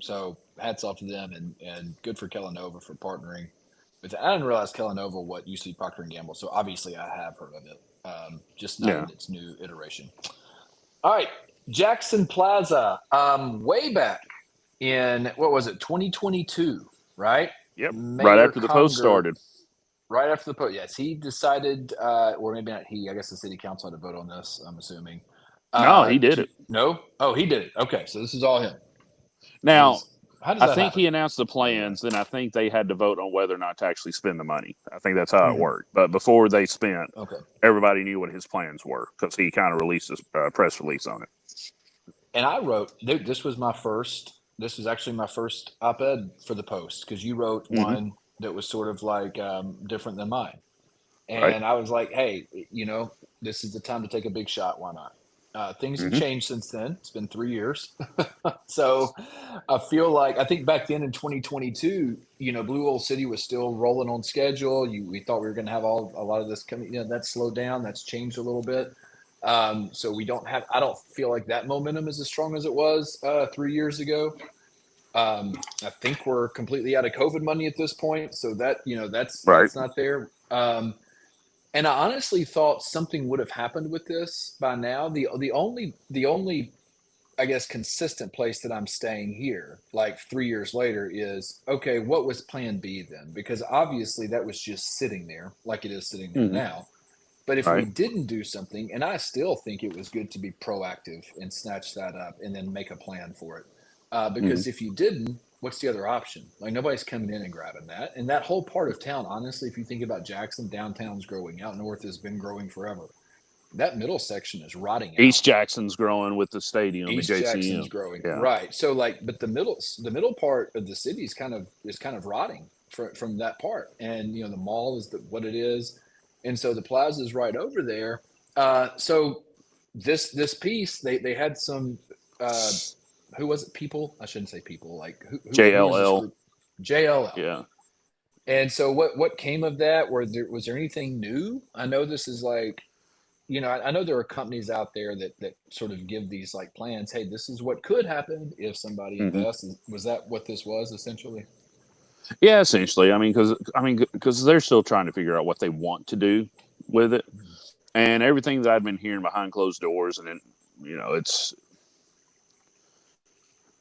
[SPEAKER 1] So hats off to them, and good for Kellanova for partnering with. I didn't realize Kellanova what used to be Procter & Gamble, so obviously I have heard of it, just not in its new iteration. All right, Jackson Plaza, way back in, what was it, 2022, right?
[SPEAKER 2] Yep,
[SPEAKER 1] Mayor
[SPEAKER 2] right after the
[SPEAKER 1] Conger,
[SPEAKER 2] post started.
[SPEAKER 1] Right after the post, yes. He decided, or maybe not he, I guess the city council had to vote on this, I'm assuming.
[SPEAKER 2] No, he did it.
[SPEAKER 1] No? Oh, he did it. Okay, so this is all him.
[SPEAKER 2] Now,
[SPEAKER 1] how does
[SPEAKER 2] I
[SPEAKER 1] that
[SPEAKER 2] think
[SPEAKER 1] happen?
[SPEAKER 2] he announced the plans, then I think they had to vote on whether or not to actually spend the money. I think that's how it worked. But before they spent, everybody knew what his plans were because he kind of released his press release on it.
[SPEAKER 1] And I wrote, this was actually my first op-ed for the Post, because you wrote one that was sort of like different than mine. And I was like, hey, this is the time to take a big shot. Why not? Things have changed since then. It's been 3 years. So I think back then in 2022, Blue Oil City was still rolling on schedule. We thought we were going to have a lot of this coming, that's slowed down. That's changed a little bit. So I don't feel like that momentum is as strong as it was 3 years ago. I think we're completely out of COVID money at this point. So that, that's not there. And I honestly thought something would have happened with this by now. The only I guess consistent place that I'm staying here, like 3 years later, is okay. What was Plan B then? Because obviously that was just sitting there, like it is sitting there now. But if we didn't do something, and I still think it was good to be proactive and snatch that up and then make a plan for it, because if you didn't, what's the other option? Like, nobody's coming in and grabbing that. And that whole part of town, honestly, if you think about Jackson, downtown's growing. Out north has been growing forever. That middle section is rotting out.
[SPEAKER 2] East Jackson's growing with the stadium.
[SPEAKER 1] East
[SPEAKER 2] the JCM.
[SPEAKER 1] Jackson's growing, right? So, but the middle part of the city is kind of rotting from that part. And the mall is what it is, and so the plaza is right over there. So this piece, they had some. Who was it? People? I shouldn't say people. Like who
[SPEAKER 2] JLL.
[SPEAKER 1] JLL.
[SPEAKER 2] Yeah.
[SPEAKER 1] And so what came of that? Was there anything new? I know this is like, I know there are companies out there that sort of give these like plans. Hey, this is what could happen if somebody invests. Was that what this was essentially?
[SPEAKER 2] Yeah, essentially. Because they're still trying to figure out what they want to do with it, and everything that I've been hearing behind closed doors, and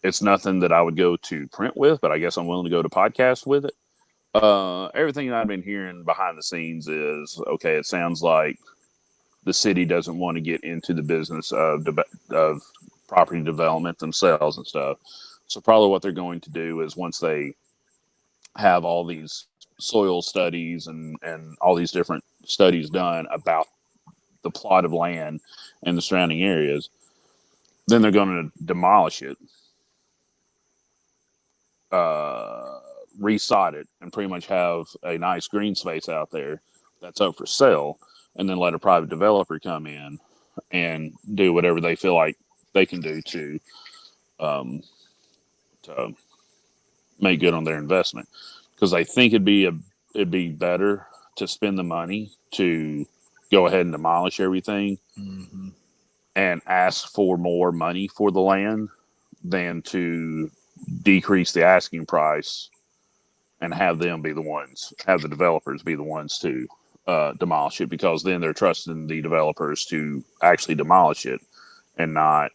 [SPEAKER 2] it's nothing that I would go to print with, but I guess I'm willing to go to podcast with it. Everything that I've been hearing behind the scenes is, okay, it sounds like the city doesn't want to get into the business of property development themselves and stuff. So probably what they're going to do is, once they have all these soil studies and all these different studies done about the plot of land and the surrounding areas, then they're going to demolish it, resod it, and pretty much have a nice green space out there that's up for sale, and then let a private developer come in and do whatever they feel like they can do to make good on their investment. Because I think it'd be better to spend the money to go ahead and demolish everything and ask for more money for the land than to decrease the asking price and have them be the ones, have the developers be the ones to demolish it, because then they're trusting the developers to actually demolish it and not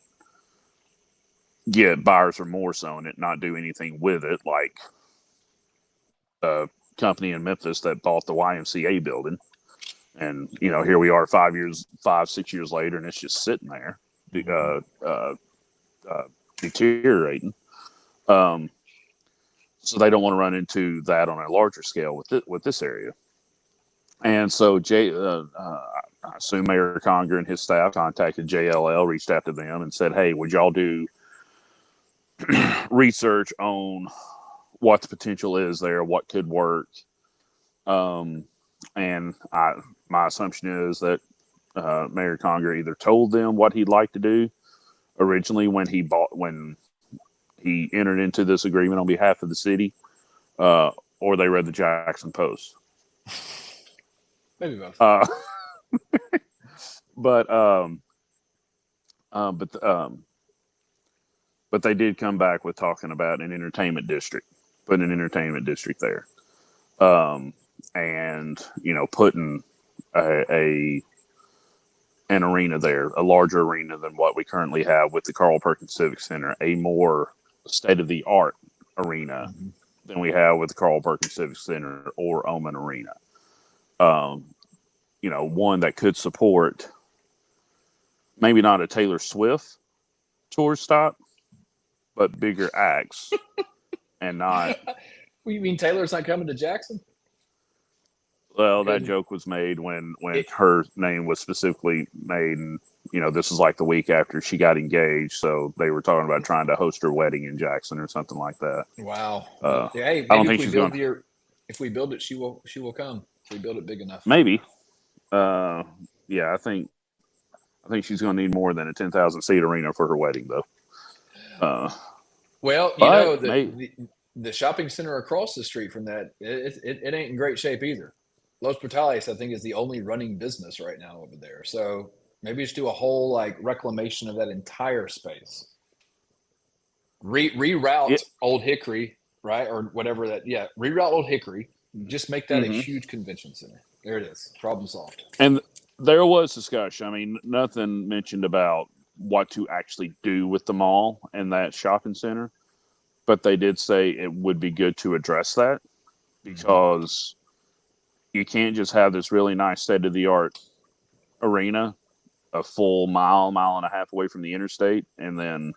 [SPEAKER 2] get buyer's remorse on it, not do anything with it, like a company in Memphis that bought the YMCA building. And, here we are 6 years later, and it's just sitting there, deteriorating. So they don't want to run into that on a larger scale with this area. And so I assume Mayor Conger and his staff contacted JLL, reached out to them and said, hey, would y'all do research on what the potential is there, what could work? And my assumption is that Mayor Conger either told them what he'd like to do originally when he entered into this agreement on behalf of the city, or they read the Jackson Post.
[SPEAKER 1] Maybe both.
[SPEAKER 2] But they did come back with talking about an entertainment district, putting an entertainment district there, and putting an arena there, a larger arena than what we currently have with the Carl Perkins Civic Center, a more state-of-the-art arena than we have with the Carl Perkins Civic Center or Oman Arena. One that could support maybe not a Taylor Swift tour stop, but bigger acts, and not.
[SPEAKER 1] You mean Taylor's not coming to Jackson?
[SPEAKER 2] Well, that joke was made when her name was specifically made, and this was like the week after she got engaged, so they were talking about trying to host her wedding in Jackson or something like that.
[SPEAKER 1] Wow.
[SPEAKER 2] Hey, I don't think she's going.
[SPEAKER 1] If we build it, she will come. If we build it big enough.
[SPEAKER 2] Maybe. Yeah, I think she's going to need more than a 10,000 seat arena for her wedding, though.
[SPEAKER 1] Well, the shopping center across the street from that, it ain't in great shape either. Los Portales, I think, is the only running business right now over there. So maybe just do a whole reclamation of that entire space. Reroute Old Hickory, right? Or whatever that, reroute Old Hickory. Just make that a huge convention center. There it is. Problem solved.
[SPEAKER 2] And there was discussion. I mean, nothing mentioned about what to actually do with the mall and that shopping center. But they did say it would be good to address that, because you can't just have this really nice state-of-the-art arena a full mile and a half away from the interstate, and then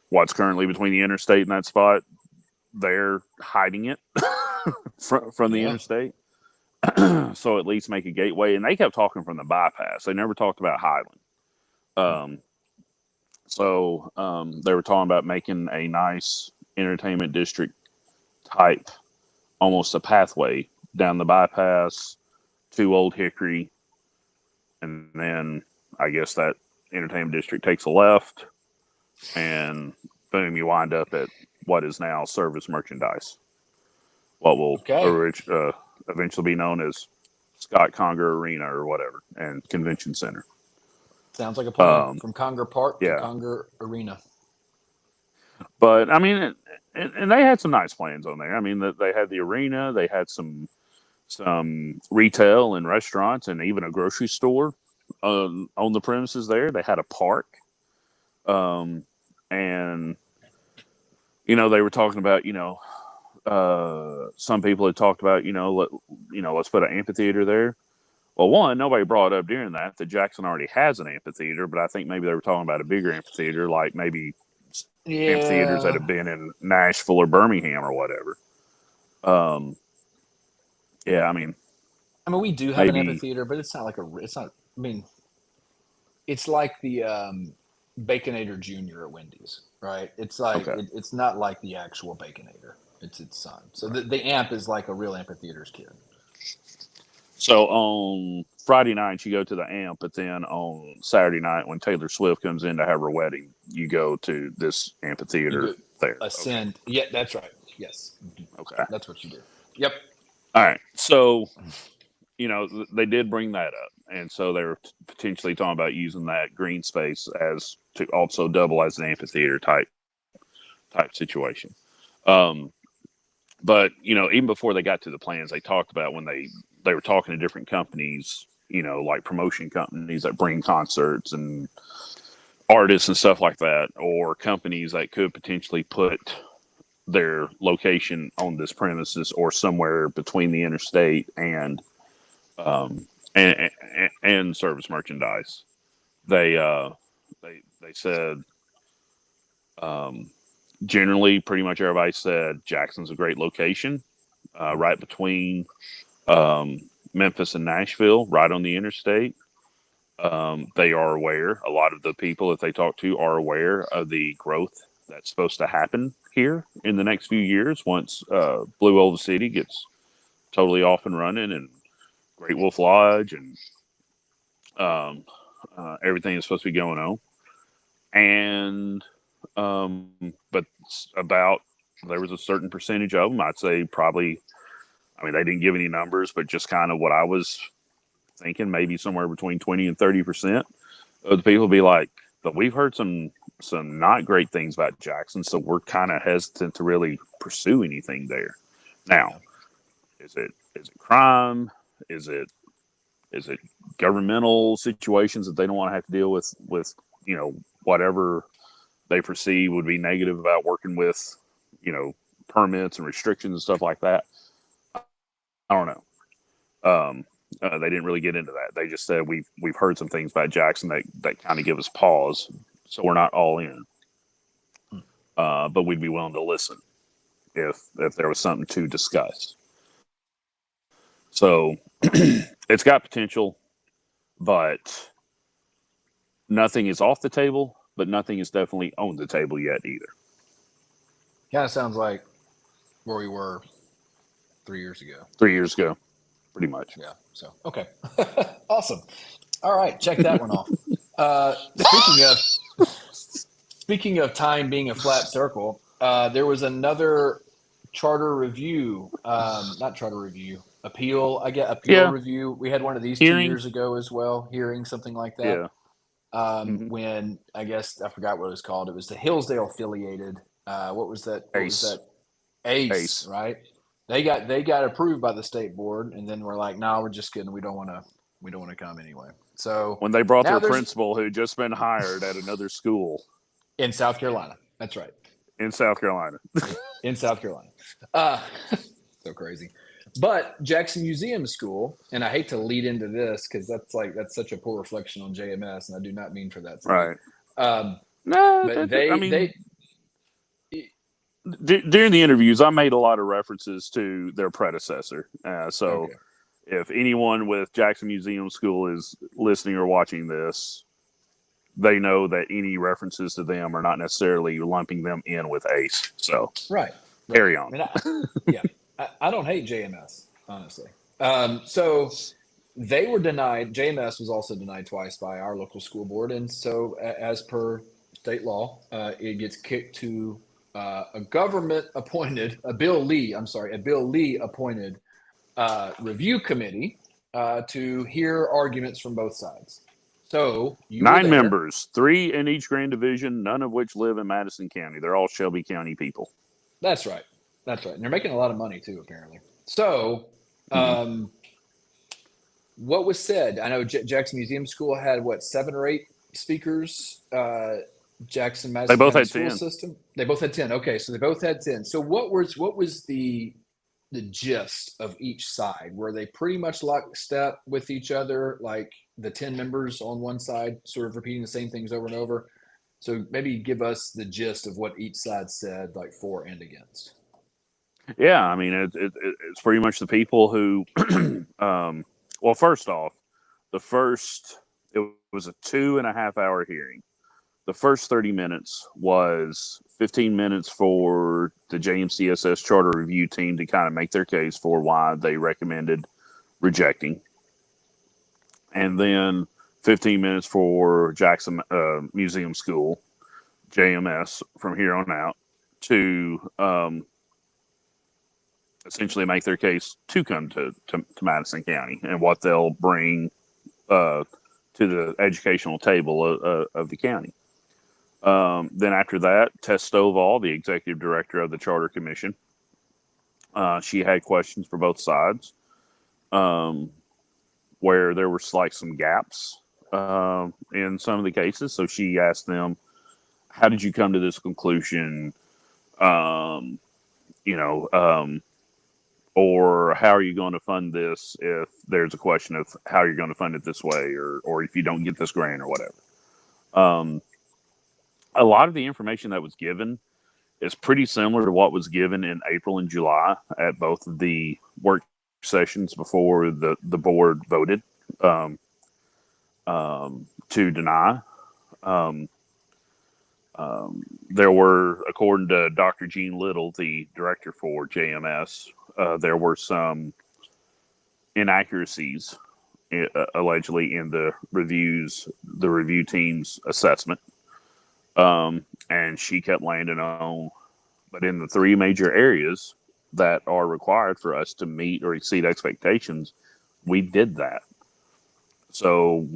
[SPEAKER 2] what's currently between the interstate and that spot, they're hiding it from the interstate. So at least make a gateway. And they kept talking from the bypass. They never talked about Highland. So they were talking about making a nice entertainment district type, almost a pathway down the bypass to Old Hickory. And then I guess that entertainment district takes a left, and boom, you wind up at what is now Service Merchandise. What will eventually be known as Scott Conger Arena or whatever, and Convention Center.
[SPEAKER 1] Sounds like a plan. From Conger Park to Conger Arena.
[SPEAKER 2] But, I mean, and they had some nice plans on there. I mean, they had the arena. They had some retail and restaurants and even a grocery store on the premises there. They had a park. And, they were talking about, some people had talked about, let's put an amphitheater there. Well, one, nobody brought up during that Jackson already has an amphitheater, but I think maybe they were talking about a bigger amphitheater, like maybe amphitheaters that have been in Nashville or Birmingham or whatever. I mean,
[SPEAKER 1] we do have an amphitheater, but it's not it's like the Baconator Jr. at Wendy's, right? It's like, it's not like the actual Baconator. It's its son. So the amp is like a real amphitheater's kid.
[SPEAKER 2] So on Friday night, you go to the amp, but then on Saturday night, when Taylor Swift comes in to have her wedding, you go to this amphitheater there.
[SPEAKER 1] Ascend. Okay. Yeah, that's right. Yes.
[SPEAKER 2] Okay.
[SPEAKER 1] That's what you do. Yep.
[SPEAKER 2] All right. So, they did bring that up. and so they were potentially talking about using that green space as to also double as an amphitheater type situation. Um, but even before they got to the plans, they talked about when they were talking to different companies, like promotion companies that bring concerts and artists and stuff like that, or companies that could potentially put their location on this premises or somewhere between the interstate um, and, and service merchandise. They they said generally pretty much everybody said Jackson's a great location, right between um, Memphis and Nashville, right on the interstate. They are aware. A lot of the people that they talk to are aware of the growth that's supposed to happen here in the next few years once Blue Oval City gets totally off and running, and Great Wolf Lodge and um, everything is supposed to be going on. And but about there was a certain percentage of them, I'd say probably. I mean, they didn't give any numbers, but just kind of what I was thinking, maybe somewhere between 20 and 30% of the people be like, but we've heard some not great things about Jackson, so we're kind of hesitant to really pursue anything there. Now, is it crime? Is it governmental situations that they don't want to have to deal with whatever they perceive would be negative about working with permits and restrictions and stuff like that? I don't know. They didn't really get into that. They just said we've heard some things about Jackson that kind of give us pause, so we're not all in. But we'd be willing to listen if there was something to discuss. So it's got potential, but nothing is off the table, but nothing is definitely on the table yet either.
[SPEAKER 1] Kind of sounds like where we were 3 years ago.
[SPEAKER 2] 3 years ago, pretty much.
[SPEAKER 1] Yeah. So, okay. Awesome. All right. Check that one off. Speaking of time being a flat circle, there was another charter review, not charter review, appeal. Review. We had one of these
[SPEAKER 2] Hearing.
[SPEAKER 1] 2 years ago as well, hearing something like that.
[SPEAKER 2] Yeah.
[SPEAKER 1] When I guess I forgot what it was called. It was the Hillsdale affiliated. What was that? Ace, right? They got approved by the state board, and then we're like, no, we're just kidding. We don't want to come anyway. So
[SPEAKER 2] when they brought their principal who'd just been hired at another school
[SPEAKER 1] in South Carolina, that's right.
[SPEAKER 2] In South Carolina.
[SPEAKER 1] In South Carolina. So crazy. But Jackson Museum School, and I hate to lead into this because that's such a poor reflection on JMS, and I do not mean for that.
[SPEAKER 2] Right. During the interviews, I made a lot of references to their predecessor. Okay. If anyone with Jackson Museum School is listening or watching this, they know that any references to them are not necessarily lumping them in with Ace. So
[SPEAKER 1] right.
[SPEAKER 2] Carry on.
[SPEAKER 1] I don't hate JMS, honestly. So they were denied. JMS was also denied twice by our local school board. And so as per state law, it gets kicked to a Bill Lee appointed review committee to hear arguments from both sides. So
[SPEAKER 2] 9 members, 3 in each Grand Division, none of which live in Madison County. They're all Shelby County people.
[SPEAKER 1] That's right. And they're making a lot of money too, apparently. So what was said? I know Jackson Museum School had 7 or 8 speakers. Madison
[SPEAKER 2] they both had
[SPEAKER 1] School
[SPEAKER 2] 10.
[SPEAKER 1] System. They both had 10. Okay, so they both had 10. So what was the gist of each side? Were they pretty much lockstep with each other, like the 10 members on one side sort of repeating the same things over and over? So maybe give us the gist of what each side said, like for and against.
[SPEAKER 2] Yeah, I mean, it's pretty much the people who well, first off, it was a 2.5 hour hearing. The first 30 minutes was 15 minutes for the JMCSS charter review team to kind of make their case for why they recommended rejecting. And then 15 minutes for Jackson Museum School, JMS, from here on out to essentially make their case to come to Madison County and what they'll bring to the educational table of the county. Then after that, Tess Stovall, the executive director of the Charter Commission, she had questions for both sides, where there were like some gaps in some of the cases. So she asked them, "How did you come to this conclusion? You know, or how are you going to fund this if there's a question of how you're going to fund it this way, or if you don't get this grant or whatever." A lot of the information that was given is pretty similar to what was given in April and July at both of the work sessions before the board voted to deny. There were, according to Dr. Gene Little, the director for JMS, there were some inaccuracies allegedly in the review team's assessment. And she kept landing on, but in the three major areas that are required for us to meet or exceed expectations, we did that. So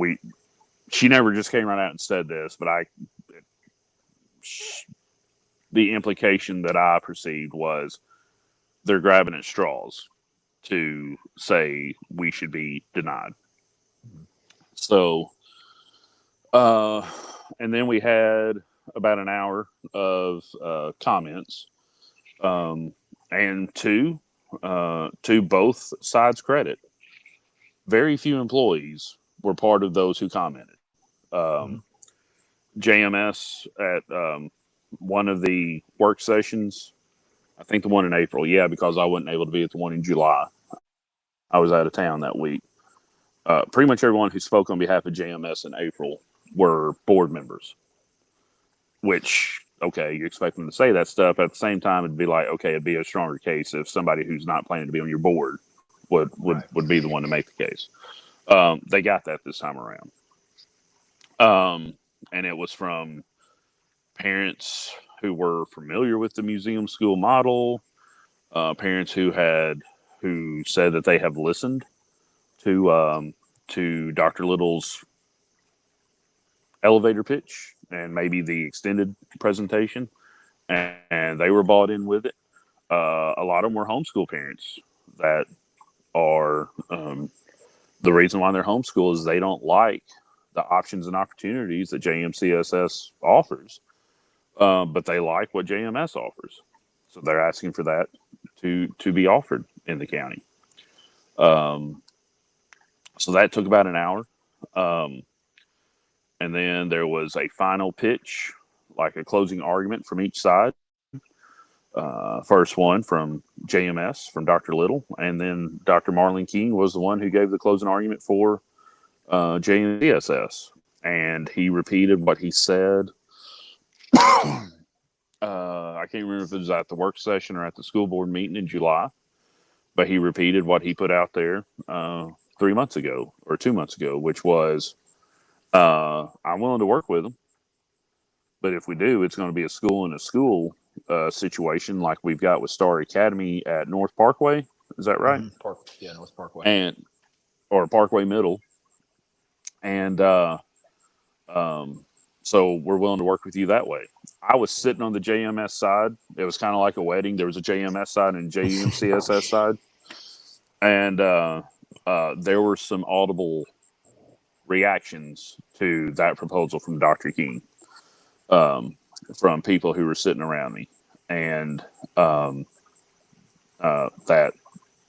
[SPEAKER 2] she never just came right out and said this, but the implication that I perceived was they're grabbing at straws to say we should be denied. So, and then we had about an hour of comments, and to both sides' credit, very few employees were part of those who commented. JMS at one of the work sessions, I think the one in April, yeah, because I wasn't able to be at the one in July. I was out of town that week. Pretty much everyone who spoke on behalf of JMS in April were board members, which, okay, you expect them to say that stuff. At the same time, it'd be like, okay, it'd be a stronger case if somebody who's not planning to be on your board would be the one to make the case. They got that this time around. And it was from parents who were familiar with the museum school model, parents who said that they have listened to Dr. Little's elevator pitch and maybe the extended presentation, and they were bought in with it. A lot of them were homeschool parents that are the reason why they're homeschool is they don't like the options and opportunities that JMCSS offers, but they like what JMS offers, so they're asking for that to be offered in the county. So that took about an hour. And then there was a final pitch, like a closing argument from each side. First one from JMS, from Dr. Little, and then Dr. Marlon King was the one who gave the closing argument for JMCSS. And he repeated what he said. I can't remember if it was at the work session or at the school board meeting in July, but he repeated what he put out there 3 months ago or 2 months ago, which was, I'm willing to work with them, but if we do, it's going to be a school in a school situation like we've got with Star Academy at North Parkway. Is that right?
[SPEAKER 1] Mm-hmm. North Parkway.
[SPEAKER 2] Or Parkway Middle. And so we're willing to work with you that way. I was sitting on the JMS side. It was kind of like a wedding. There was a JMS side and JMCSS side. And there were some audible reactions to that proposal from Dr. King, from people who were sitting around me. And that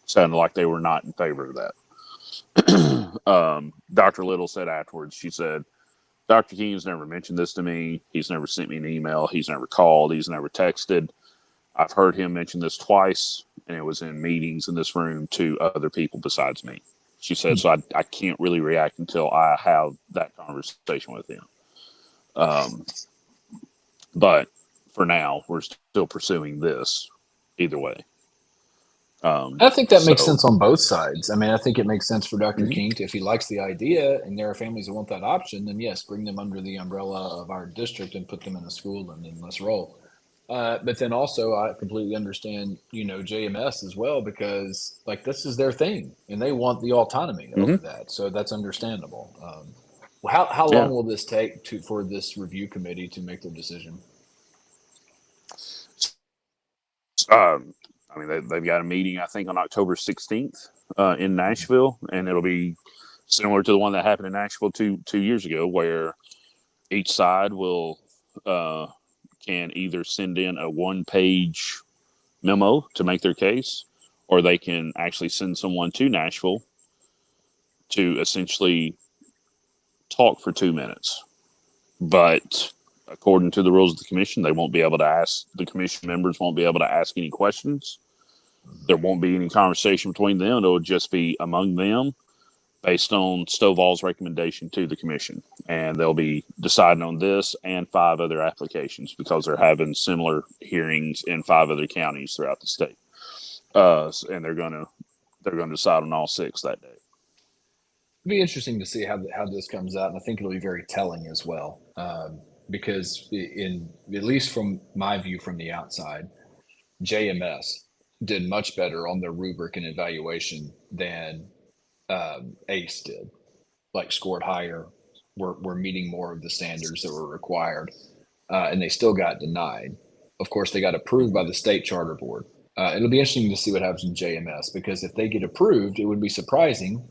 [SPEAKER 2] sounded like they were not in favor of that. Dr. Little said afterwards, she said, Dr. King's never mentioned this to me. He's never sent me an email. He's never called. He's never texted. I've heard him mention this twice, and it was in meetings in this room to other people besides me. She said, so I can't really react until I have that conversation with him. But for now, we're still pursuing this either way.
[SPEAKER 1] I think that makes sense on both sides. I mean, I think it makes sense for Dr. King if he likes the idea and there are families that want that option, then yes, bring them under the umbrella of our district and put them in a school and then let's roll. But then also, I completely understand, JMS as well, because like this is their thing, and they want the autonomy
[SPEAKER 2] Hmm.
[SPEAKER 1] over that. So that's understandable. How
[SPEAKER 2] Yeah.
[SPEAKER 1] long will this take for this review committee to make their decision?
[SPEAKER 2] I mean, they've got a meeting, I think, on October 16th in Nashville, and it'll be similar to the one that happened in Nashville two years ago, where each side will uh, can either send in a one-page memo to make their case, or they can actually send someone to Nashville to essentially talk for 2 minutes. But according to the rules of the commission, they won't be able to ask the commission members won't be able to ask any questions. There won't be any conversation between them. It'll just be among them based on Stovall's recommendation to the commission. And they'll be deciding on this and 5 other applications because they're having similar hearings in 5 other counties throughout the state. And they're going to decide on all 6 that day.
[SPEAKER 1] It'd be interesting to see how this comes out, and I think it'll be very telling as well, because in at least from my view from the outside, JMS did much better on their rubric and evaluation than ACE did. Like scored higher, were meeting more of the standards that were required, and they still got denied. Of course, they got approved by the state charter board. It'll be interesting to see what happens in JMS, because if they get approved, it would be surprising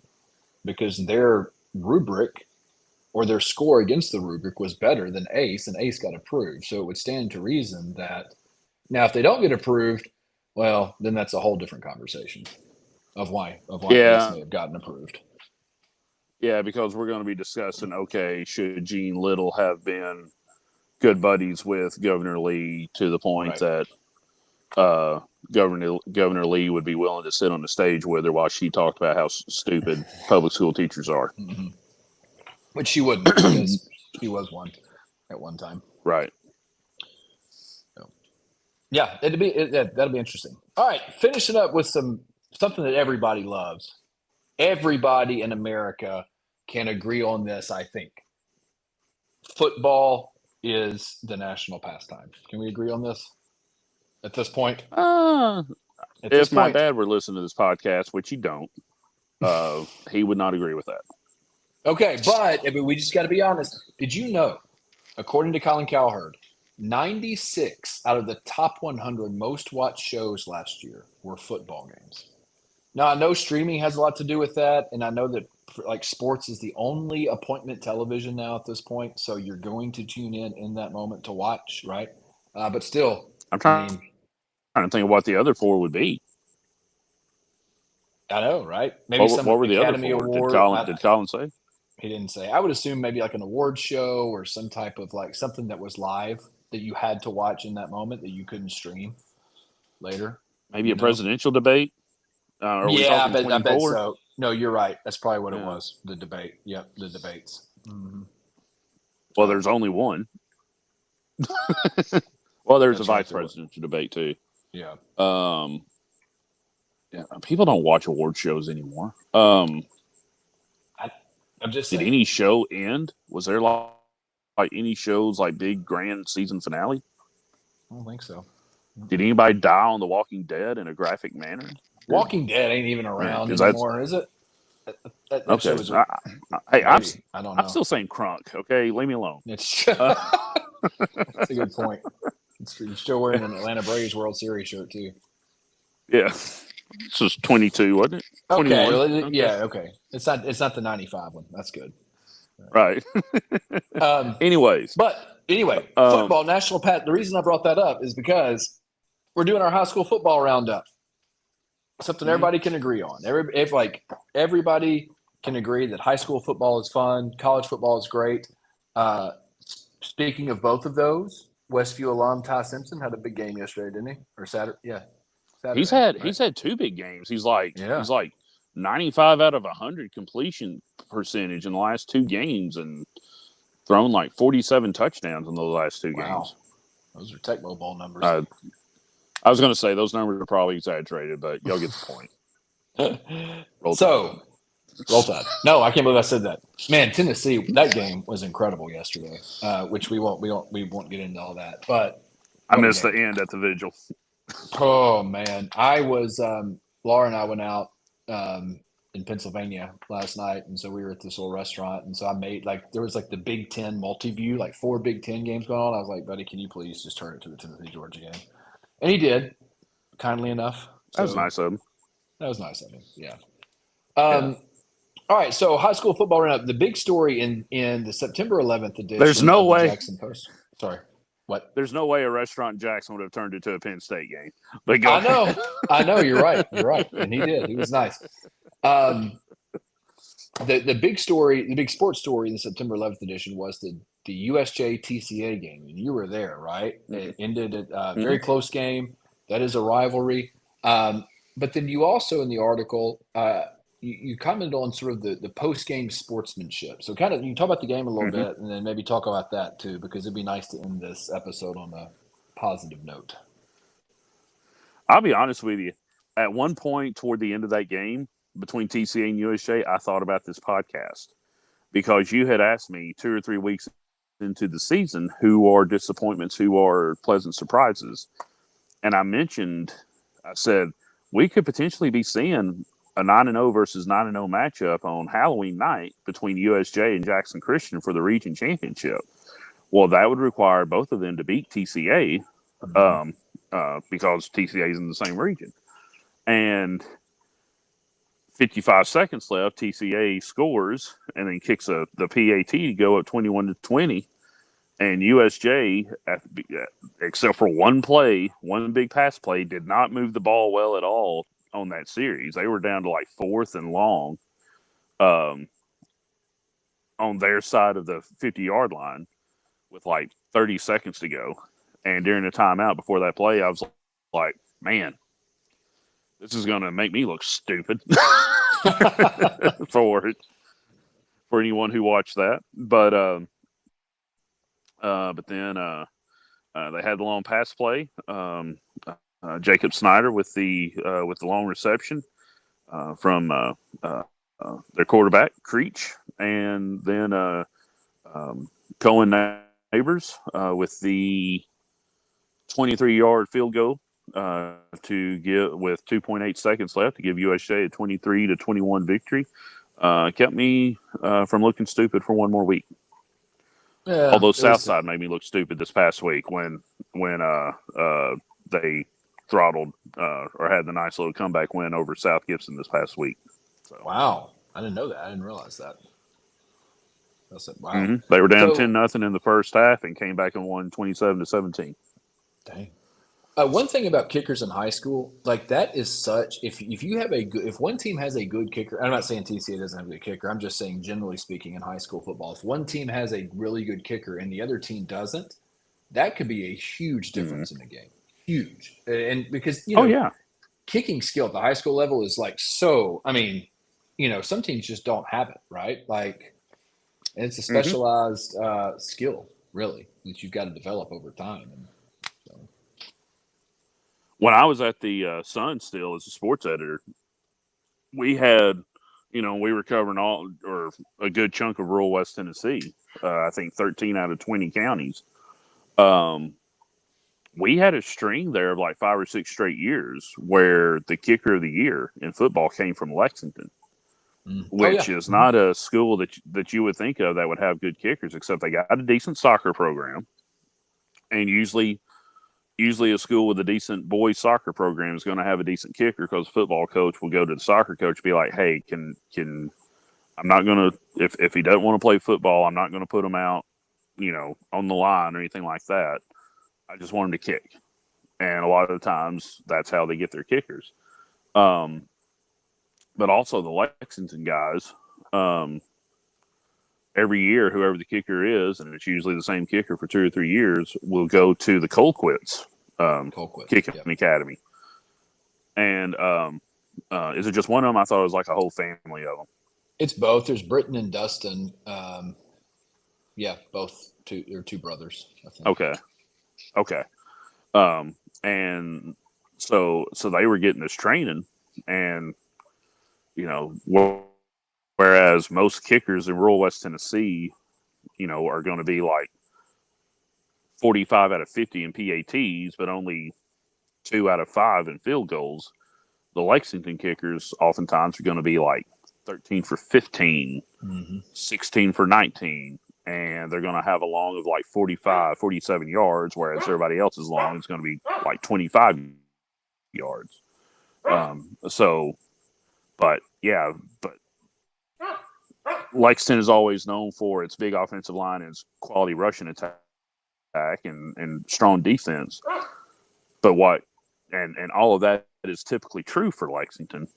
[SPEAKER 1] because their rubric or their score against the rubric was better than ACE, and ACE got approved. So it would stand to reason that now, if they don't get approved, well, then that's a whole different conversation of why ACE
[SPEAKER 2] Yeah.
[SPEAKER 1] may have gotten approved.
[SPEAKER 2] Yeah, because we're going to be discussing, okay, should Gene Little have been good buddies with Governor Lee to the point
[SPEAKER 1] Right.
[SPEAKER 2] that Governor Lee would be willing to sit on the stage with her while she talked about how stupid public school teachers are.
[SPEAKER 1] Mm-hmm. Which she wouldn't, because she was one at one time.
[SPEAKER 2] Right.
[SPEAKER 1] So, yeah, that'll be interesting. All right, finishing up with something that everybody loves. Everybody in America can agree on this, I think. Football is the national pastime. Can we agree on this at this point?
[SPEAKER 2] If my dad were listening to this podcast, which he don't, he would not agree with that.
[SPEAKER 1] Okay, but I mean, we just got to be honest. Did you know, according to Colin Cowherd, 96 out of the top 100 most watched shows last year were football games? Now, I know streaming has a lot to do with that, and I know that like sports is the only appointment television now at this point, so you're going to tune in that moment to watch, right? But still,
[SPEAKER 2] I'm trying to think of what the other 4 would be.
[SPEAKER 1] I know, right? Maybe
[SPEAKER 2] what were the
[SPEAKER 1] Academy
[SPEAKER 2] other 4?
[SPEAKER 1] Award.
[SPEAKER 2] Did Colin say?
[SPEAKER 1] He didn't say. I would assume maybe like an award show or some type of like something that was live that you had to watch in that moment that you couldn't stream later.
[SPEAKER 2] Maybe a presidential debate.
[SPEAKER 1] Yeah, I bet so. No, you're right. That's probably what it was. The debate. Yep, the debates. Mm-hmm.
[SPEAKER 2] Well, there's only one. Well, there's a vice presidential debate too.
[SPEAKER 1] Yeah.
[SPEAKER 2] Yeah. People don't watch award shows anymore.
[SPEAKER 1] I'm just saying.
[SPEAKER 2] Did any show end? Was there like any shows like big grand season finale?
[SPEAKER 1] I don't think so.
[SPEAKER 2] Did anybody die on The Walking Dead in a graphic manner?
[SPEAKER 1] Walking Dead ain't even around anymore, is it?
[SPEAKER 2] Okay. I don't know. I'm still saying Crunk. Okay, leave me alone.
[SPEAKER 1] That's a good point. You're still wearing an Atlanta Braves World Series shirt too.
[SPEAKER 2] Yeah, this was 22, wasn't it?
[SPEAKER 1] Okay. Well, yeah. Okay. It's not the 95 one. That's good.
[SPEAKER 2] Right. Anyway,
[SPEAKER 1] football national pat. The reason I brought that up is because we're doing our high school football roundup. Something everybody can agree on. Everybody can agree that high school football is fun, college football is great. Speaking of both of those, Westview alum Ty Simpson had a big game yesterday, didn't he? Or Saturday? Yeah, Saturday,
[SPEAKER 2] he's had 2 big games. He's like 95 out of 100 completion percentage in the last 2 games, and thrown like 47 touchdowns in those last 2 games.
[SPEAKER 1] Those are Tecmo Bowl numbers.
[SPEAKER 2] I was going to say those numbers are probably exaggerated, but y'all get the point.
[SPEAKER 1] Roll Tide. No, I can't believe I said that. Man, Tennessee, that game was incredible yesterday. Which we won't get into all that. But
[SPEAKER 2] I
[SPEAKER 1] What
[SPEAKER 2] missed the
[SPEAKER 1] game?
[SPEAKER 2] end at the vigil.
[SPEAKER 1] Oh man, I was Laura and I went out um, in Pennsylvania last night, and so we were at this little restaurant, and so I made like there was like the Big Ten multi-view, like four Big Ten games going on. I was like, buddy, can you please just turn it to the Tennessee Georgia game? And he did, kindly enough.
[SPEAKER 2] That was
[SPEAKER 1] So
[SPEAKER 2] nice of him.
[SPEAKER 1] that was nice of him. Yeah.
[SPEAKER 2] Yeah.
[SPEAKER 1] Um, all right, so high school football roundup. The big story in the September 11th
[SPEAKER 2] There's
[SPEAKER 1] edition
[SPEAKER 2] no
[SPEAKER 1] of the
[SPEAKER 2] way.
[SPEAKER 1] Jackson Post. Sorry, what?
[SPEAKER 2] There's no way a restaurant in Jackson would have turned into a Penn State game. But go
[SPEAKER 1] I
[SPEAKER 2] ahead.
[SPEAKER 1] know, I know. You're right. You're right, and he did. He was nice. Um, the big story, the big sports story in the September 11th edition was the USJ TCA game, and you were there, right? It ended at a
[SPEAKER 2] Mm-hmm.
[SPEAKER 1] very close game. That is a rivalry. But then you also in the article you commented on sort of the post game sportsmanship. So kind of you talk about the game a little
[SPEAKER 2] Mm-hmm.
[SPEAKER 1] bit, and then maybe talk about that too, because it'd be nice to end this episode on a positive note.
[SPEAKER 2] I'll be honest with you. At one point toward the end of that game between TCA and USJ, I thought about this podcast because you had asked me 2 or 3 weeks into the season who are disappointments, who are pleasant surprises. And I said, we could potentially be seeing a 9-0 versus 9-0 matchup on Halloween night between USJ and Jackson Christian for the region championship. Well, that would require both of them to beat TCA because TCA is in the same region. And 55 seconds left, TCA scores and then kicks the PAT to go up 21-20. And USJ, except for one play, one big pass play, did not move the ball well at all on that series. They were down to like 4th and long on their side of the 50-yard line with like 30 seconds to go. And during the timeout before that play, I was like, man, this is going to make me look stupid for anyone who watched that. But then they had the long pass play. Jacob Snyder with the long reception from their quarterback Creech, and then Cohen Neighbors with the 23-yard field goal to give with 2.8 seconds left to give USJ a 23-21 victory. Kept me from looking stupid for one more week.
[SPEAKER 1] Yeah,
[SPEAKER 2] Although Southside made me look stupid this past week when they throttled or had the nice little comeback win over South Gibson this past week. So.
[SPEAKER 1] Wow, I didn't know that. I didn't realize that. I said, wow.
[SPEAKER 2] Mm-hmm. They were down 10-0 in the first half and came back and won 27-17.
[SPEAKER 1] Dang. One thing about kickers in high school, like that is such. If you have if one team has a good kicker, I'm not saying TCA doesn't have a good kicker. I'm just saying generally speaking in high school football, if one team has a really good kicker and the other team doesn't, that could be a huge difference in the game. Huge, and because kicking skill at the high school level is like so. I mean, some teams just don't have it, right? Like, and it's a specialized skill, really, that you've got to develop over time. And so.
[SPEAKER 2] When I was at the Sun still as a sports editor, we had, we were covering a good chunk of rural West Tennessee. I think 13 out of 20 counties. We had a string there of like 5 or 6 straight years where the kicker of the year in football came from Lexington, which is not a school that you would think of that would have good kickers, except they got a decent soccer program. And usually a school with a decent boys soccer program is going to have a decent kicker because the football coach will go to the soccer coach and be like, hey, can I'm not going to, if he doesn't want to play football, I'm not going to put him out, on the line or anything like that. I just want him to kick. And a lot of the times that's how they get their kickers. But also the Lexington guys, every year, whoever the kicker is, and it's usually the same kicker for 2 or 3 years, will go to the Colquitt's kicking academy. And is it just one of them? I thought it was like a whole family of them.
[SPEAKER 1] It's both. There's Britton and Dustin. Both two brothers, I think.
[SPEAKER 2] Okay. And so they were getting this training, and whereas most kickers in rural West Tennessee, are going to be like 45 out of 50 in PATs, but only 2 out of 5 in field goals, the Lexington kickers oftentimes are going to be like 13 for 15, 16 for 19, and they're going to have a long of like 45, 47 yards, whereas everybody else's long is going to be like 25 yards. But Lexington is always known for its big offensive line and its quality rushing attack and strong defense. But and all of that is typically true for Lexington,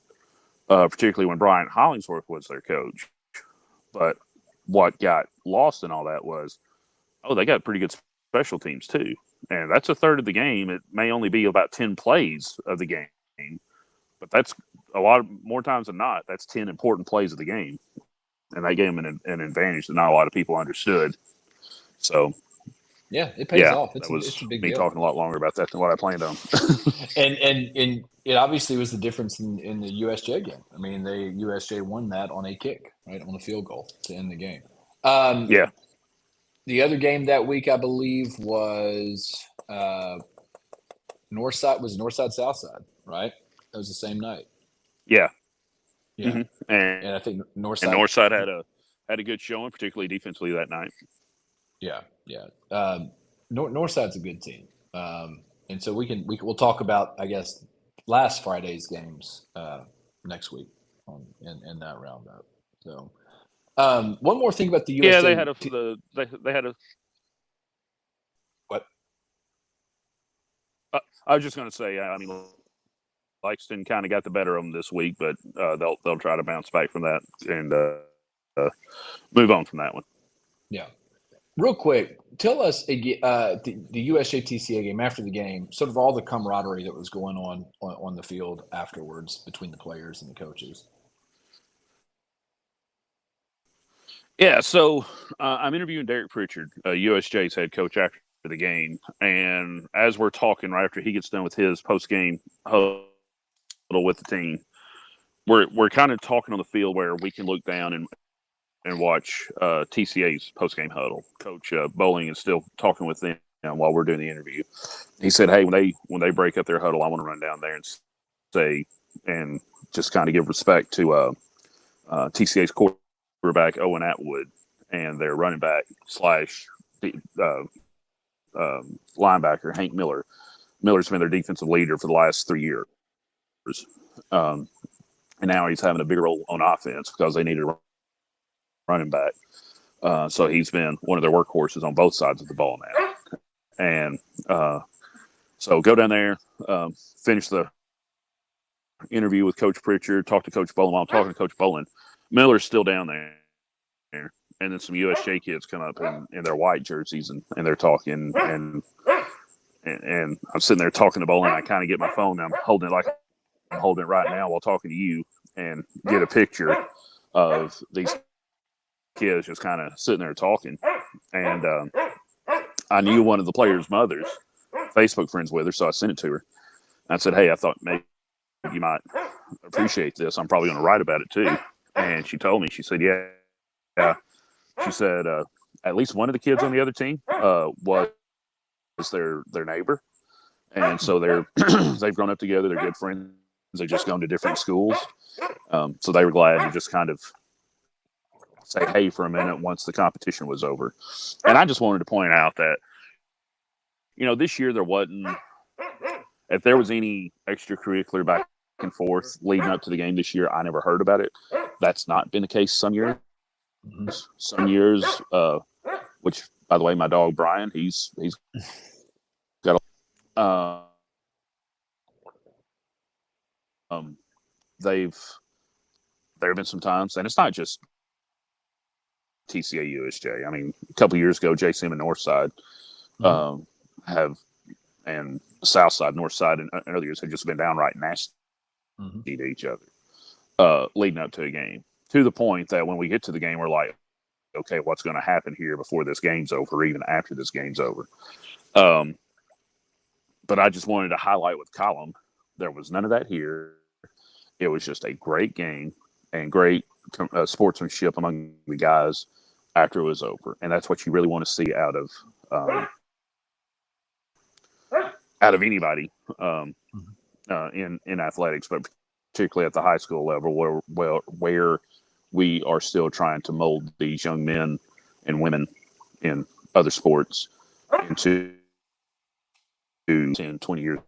[SPEAKER 2] particularly when Brian Hollingsworth was their coach. But what got lost in all that was, they got pretty good special teams too. And that's a third of the game. It may only be about 10 plays of the game, but that's a lot more times than not. That's 10 important plays of the game. And that gave them an advantage that not a lot of people understood. So,
[SPEAKER 1] yeah, it pays off. It's a big
[SPEAKER 2] me
[SPEAKER 1] deal.
[SPEAKER 2] talking a lot longer about that than what I planned on.
[SPEAKER 1] and it obviously was the difference in the USJ game. I mean, USJ won that on a kick, right, on a field goal to end the game.
[SPEAKER 2] Yeah.
[SPEAKER 1] The other game that week, I believe, was Northside, Southside, right? That was the same night.
[SPEAKER 2] Yeah.
[SPEAKER 1] Yeah.
[SPEAKER 2] Mm-hmm.
[SPEAKER 1] And I think
[SPEAKER 2] Northside had a good showing, particularly defensively that night.
[SPEAKER 1] Yeah. Northside's a good team, and so we'll talk about, I guess, last Friday's games next week in that roundup. So, one more thing about the USJ.
[SPEAKER 2] Yeah, they had a
[SPEAKER 1] what?
[SPEAKER 2] I was just going to say, I mean, Lexington kind of got the better of them this week, but they'll try to bounce back from that and move on from that one.
[SPEAKER 1] Yeah. Real quick, tell us the USJ TCA game, after the game, sort of all the camaraderie that was going on the field afterwards between the players and the coaches.
[SPEAKER 2] Yeah, so I'm interviewing Derek Pritchard, USJ's head coach, after the game, and as we're talking right after he gets done with his post-game huddle with the team, we're kind of talking on the field where we can look down and watch TCA's post-game huddle. Coach Bowling is still talking with them while we're doing the interview. He said, hey, when they break up their huddle, I want to run down there and say, and just kind of give respect to TCA's quarterback, Owen Atwood, and their running back / linebacker, Hank Miller. Miller's been their defensive leader for the last 3 years. And now he's having a bigger role on offense because they needed a running back. So he's been one of their workhorses on both sides of the ball now. And so go down there, finish the interview with Coach Pritchard, talk to Coach Bolin. While I'm talking to Coach Bolin, Miller's still down there. And then some USJ kids come up in their white jerseys and they're talking. And I'm sitting there talking to Bolin. I kind of get my phone. I'm holding it like I'm holding it right now while talking to you, and get a picture of these kids just kind of sitting there talking. And I knew one of the players' mothers, Facebook friends with her, so I sent it to her. I said, hey, I thought maybe you might appreciate this. I'm probably going to write about it too. And she told me, she said, yeah. She said, at least one of the kids on the other team was their neighbor. And so they've grown up together. They're good friends. They've just gone to different schools. So they were glad to just kind of say hey for a minute once the competition was over. And I just wanted to point out that, this year there wasn't, if there was any extracurricular back and forth leading up to the game this year, I never heard about it. That's not been the case some years. Some years, which, by the way, my dog Brian, he's got there have been some times, and it's not just TCA USJ. I mean, a couple years ago, JCM and Northside and Southside, Northside, and other years have just been downright nasty to each other, leading up to a game. To the point that when we get to the game, we're like, okay, what's going to happen here before this game's over, or even after this game's over? But I just wanted to highlight with Column, there was none of that here. It was just a great game and great sportsmanship among the guys after it was over. And that's what you really want to see out of out of anybody in athletics, but particularly at the high school level, where we are still trying to mold these young men and women in other sports into 10, 20 years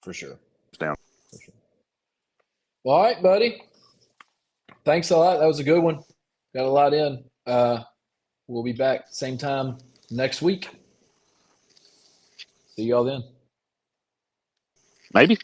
[SPEAKER 1] For sure.
[SPEAKER 2] down.
[SPEAKER 1] For sure. Well, all right, buddy. Thanks a lot. That was a good one. Got a lot in. We'll be back same time next week. See y'all then.
[SPEAKER 2] Maybe.